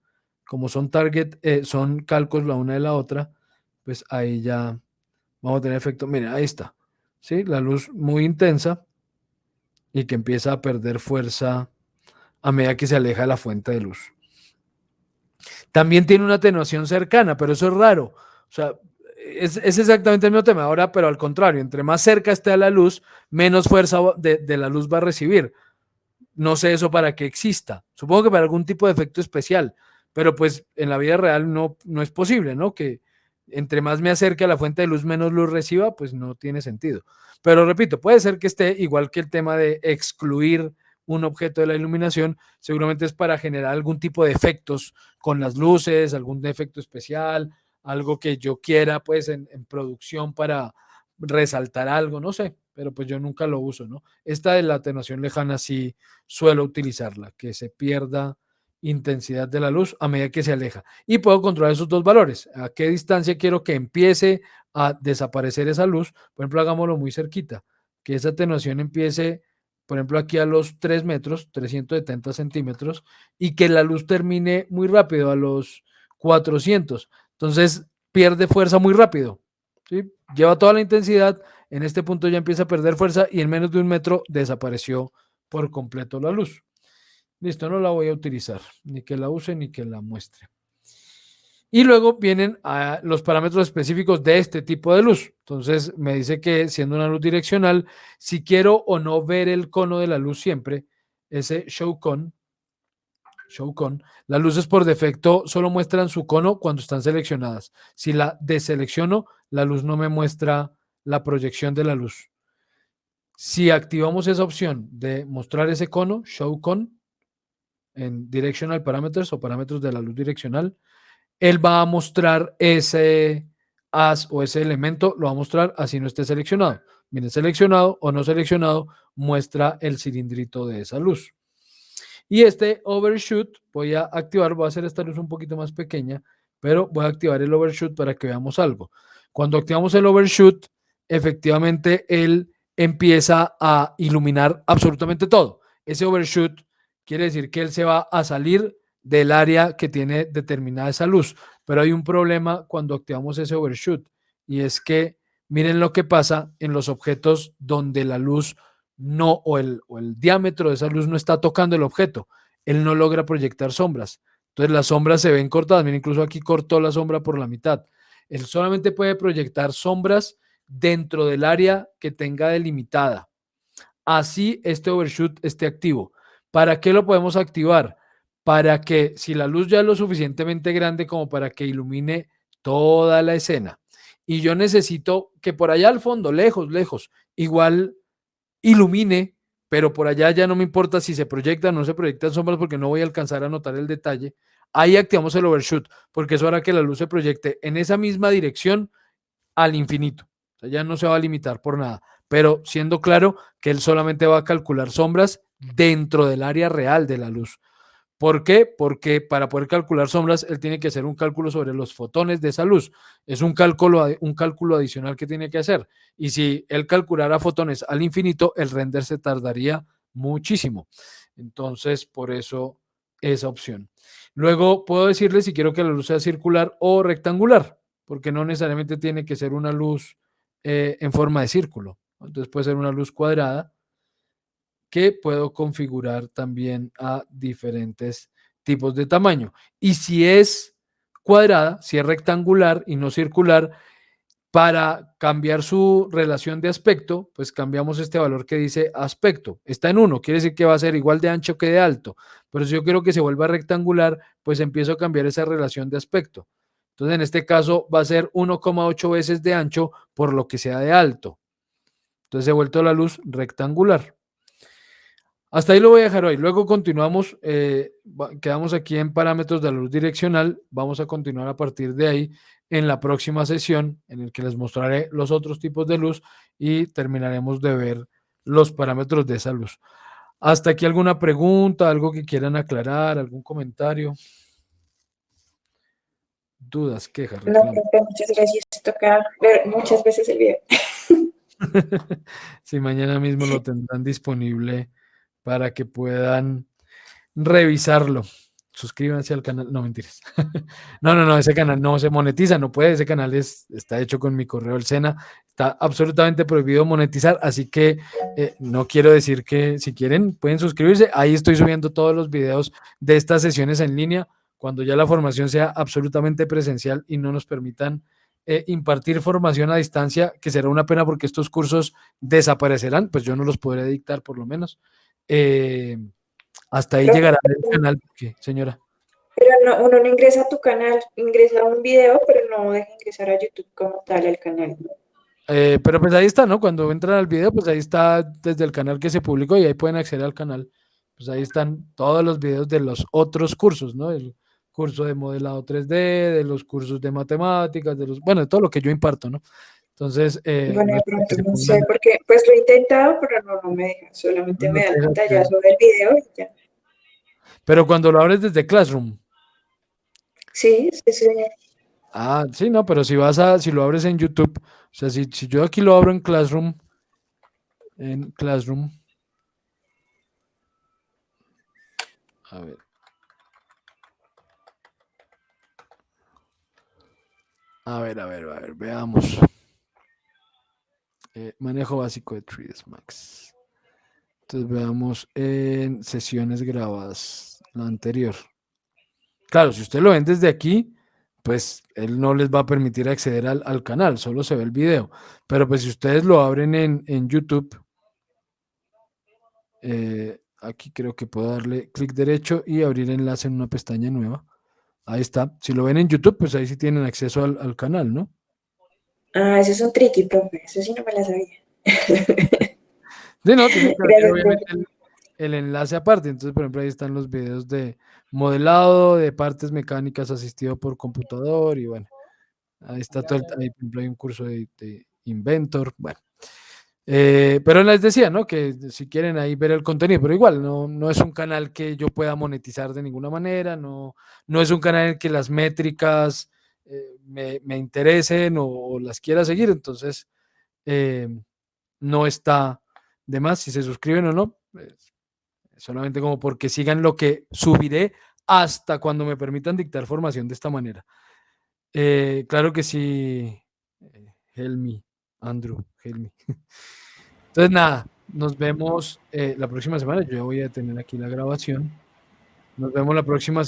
Como son target, son calcos la una de la otra, pues ahí ya vamos a tener efecto. Miren, ahí está. ¿Sí? La luz muy intensa y que empieza a perder fuerza a medida que se aleja de la fuente de luz. También tiene una atenuación cercana, pero eso es raro. O sea, es exactamente el mismo tema. Ahora, pero al contrario, entre más cerca esté a la luz, menos fuerza de la luz va a recibir. No sé eso para qué exista. Supongo que para algún tipo de efecto especial, pero pues en la vida real no es posible, ¿no? Que entre más me acerque a la fuente de luz, menos luz reciba, pues no tiene sentido. Pero repito, puede ser que esté igual que el tema de excluir un objeto de la iluminación, seguramente es para generar algún tipo de efectos con las luces, algún efecto especial, algo que yo quiera pues en producción para resaltar algo, no sé, pero pues yo nunca lo uso, ¿no? Esta de la atenuación lejana sí suelo utilizarla, que se pierda intensidad de la luz a medida que se aleja. Y puedo controlar esos dos valores. A qué distancia quiero que empiece a desaparecer esa luz. Por ejemplo, hagámoslo muy cerquita. Que esa atenuación empiece, por ejemplo, aquí a los 3 metros, 370 centímetros, y que la luz termine muy rápido, a los 400. Entonces, pierde fuerza muy rápido. ¿Sí? Lleva toda la intensidad. En este punto ya empieza a perder fuerza y en menos de 1 metro desapareció por completo la luz. Listo, no la voy a utilizar, ni que la use ni que la muestre. Y luego vienen los parámetros específicos de este tipo de luz. Entonces me dice que siendo una luz direccional, si quiero o no ver el cono de la luz siempre, ese show con, las luces por defecto solo muestran su cono cuando están seleccionadas. Si la deselecciono, la luz no me muestra la proyección de la luz. Si activamos esa opción de mostrar ese cono, show con, en directional parameters o parámetros de la luz direccional, él va a mostrar ese as o ese elemento, lo va a mostrar así no esté seleccionado. Viene seleccionado o no seleccionado, muestra el cilindrito de esa luz. Y este overshoot, voy a activar, voy a hacer esta luz un poquito más pequeña, pero voy a activar el overshoot para que veamos algo. Cuando activamos el overshoot, efectivamente él empieza a iluminar absolutamente todo. Ese overshoot quiere decir que él se va a salir del área que tiene determinada esa luz, pero hay un problema cuando activamos ese overshoot y es que miren lo que pasa en los objetos donde la luz no o el diámetro de esa luz no está tocando el objeto, él no logra proyectar sombras. Entonces las sombras se ven cortadas, miren, incluso aquí cortó la sombra por la mitad. Él solamente puede proyectar sombras dentro del área que tenga delimitada. Así este overshoot esté activo. ¿Para qué lo podemos activar? Para que si la luz ya es lo suficientemente grande como para que ilumine toda la escena y yo necesito que por allá al fondo, lejos, lejos, igual ilumine, pero por allá ya no me importa si se proyectan o no se proyectan sombras porque no voy a alcanzar a notar el detalle. Ahí activamos el overshoot porque eso hará que la luz se proyecte en esa misma dirección al infinito. O sea, ya no se va a limitar por nada, pero siendo claro que él solamente va a calcular sombras dentro del área real de la luz. ¿Por qué? Porque para poder calcular sombras, él tiene que hacer un cálculo sobre los fotones de esa luz. Es un cálculo adicional que tiene que hacer. Y si él calculara fotones al infinito, el render se tardaría muchísimo. Entonces, por eso esa opción. Luego puedo decirle si quiero que la luz sea circular o rectangular, porque no necesariamente tiene que ser una luz en forma de círculo. Entonces puede ser una luz cuadrada que puedo configurar también a diferentes tipos de tamaño. Y si es cuadrada, si es rectangular y no circular, para cambiar su relación de aspecto, pues cambiamos este valor que dice aspecto. Está en 1, quiere decir que va a ser igual de ancho que de alto. Pero si yo quiero que se vuelva rectangular, pues empiezo a cambiar esa relación de aspecto. Entonces, en este caso va a ser 1,8 veces de ancho por lo que sea de alto. Entonces, he vuelto la luz rectangular. Hasta ahí lo voy a dejar hoy. Luego continuamos, quedamos aquí en parámetros de la luz direccional. Vamos a continuar a partir de ahí en la próxima sesión en el que les mostraré los otros tipos de luz y terminaremos de ver los parámetros de esa luz. Hasta aquí alguna pregunta, algo que quieran aclarar, algún comentario, dudas, quejas, No, reclamos. profe, muchas gracias. Toca ver muchas veces el video. Si mañana mismo lo tendrán disponible para que puedan revisarlo. Suscríbanse al canal. No, mentiras. No, ese canal no se monetiza, no puede. Ese canal está hecho con mi correo el Sena. Está absolutamente prohibido monetizar, así que no quiero decir que si quieren pueden suscribirse. Ahí estoy subiendo todos los videos de estas sesiones en línea. Cuando ya la formación sea absolutamente presencial y no nos permitan impartir formación a distancia, que será una pena porque estos cursos desaparecerán, pues yo no los podré dictar por lo menos. Hasta ahí Profe, llegará el canal, señora. pero no, uno no ingresa a tu canal, ingresa a un video, pero no deja ingresar a YouTube como tal al canal. Pero pues ahí está, ¿no? Cuando entran al video, pues ahí está desde el canal que se publicó y ahí pueden acceder al canal. Pues ahí están todos los videos de los otros cursos, ¿no? El curso de modelado 3D, de los cursos de matemáticas, bueno, de todo lo que yo imparto, ¿no? Entonces, Bueno, no de es para que pronto se no sé, pongan, porque pues lo he intentado, pero no me deja. Solamente no me da te el deja acceder. pantallazo del video y ya. Pero cuando lo abres desde Classroom. Sí, sí, sí. Ah, sí, no, pero si lo abres en YouTube, o sea, si yo aquí lo abro en Classroom, a ver. A ver, veamos. Manejo básico de 3ds Max. Entonces veamos en sesiones grabadas, la anterior. Claro, si usted lo ven desde aquí, pues él no les va a permitir acceder al canal, solo se ve el video. Pero pues si ustedes lo abren en YouTube, aquí creo que puedo darle clic derecho y abrir enlace en una pestaña nueva. Ahí está. Si lo ven en YouTube, pues ahí sí tienen acceso al canal, ¿no? Ah, ese es un tricky, profe. Eso sí no me la sabía. Sí, no, tiene que abrir Gracias, obviamente profe. el enlace aparte. Entonces, por ejemplo, ahí están los videos de modelado, de partes mecánicas asistido por computador y bueno, ahí está todo, ahí, por ejemplo, hay un curso de Inventor, bueno. Pero les decía, ¿no? Que si quieren ahí ver el contenido, pero igual, no es un canal que yo pueda monetizar de ninguna manera, no es un canal en que las métricas me interesen o las quiera seguir, entonces no está de más si se suscriben o no. Pues, solamente como porque sigan lo que subiré hasta cuando me permitan dictar formación de esta manera. Claro que sí, Helmi, Andrew, Helmi. Entonces, nada, nos vemos la próxima semana. Yo ya voy a tener aquí la grabación. Nos vemos la próxima semana.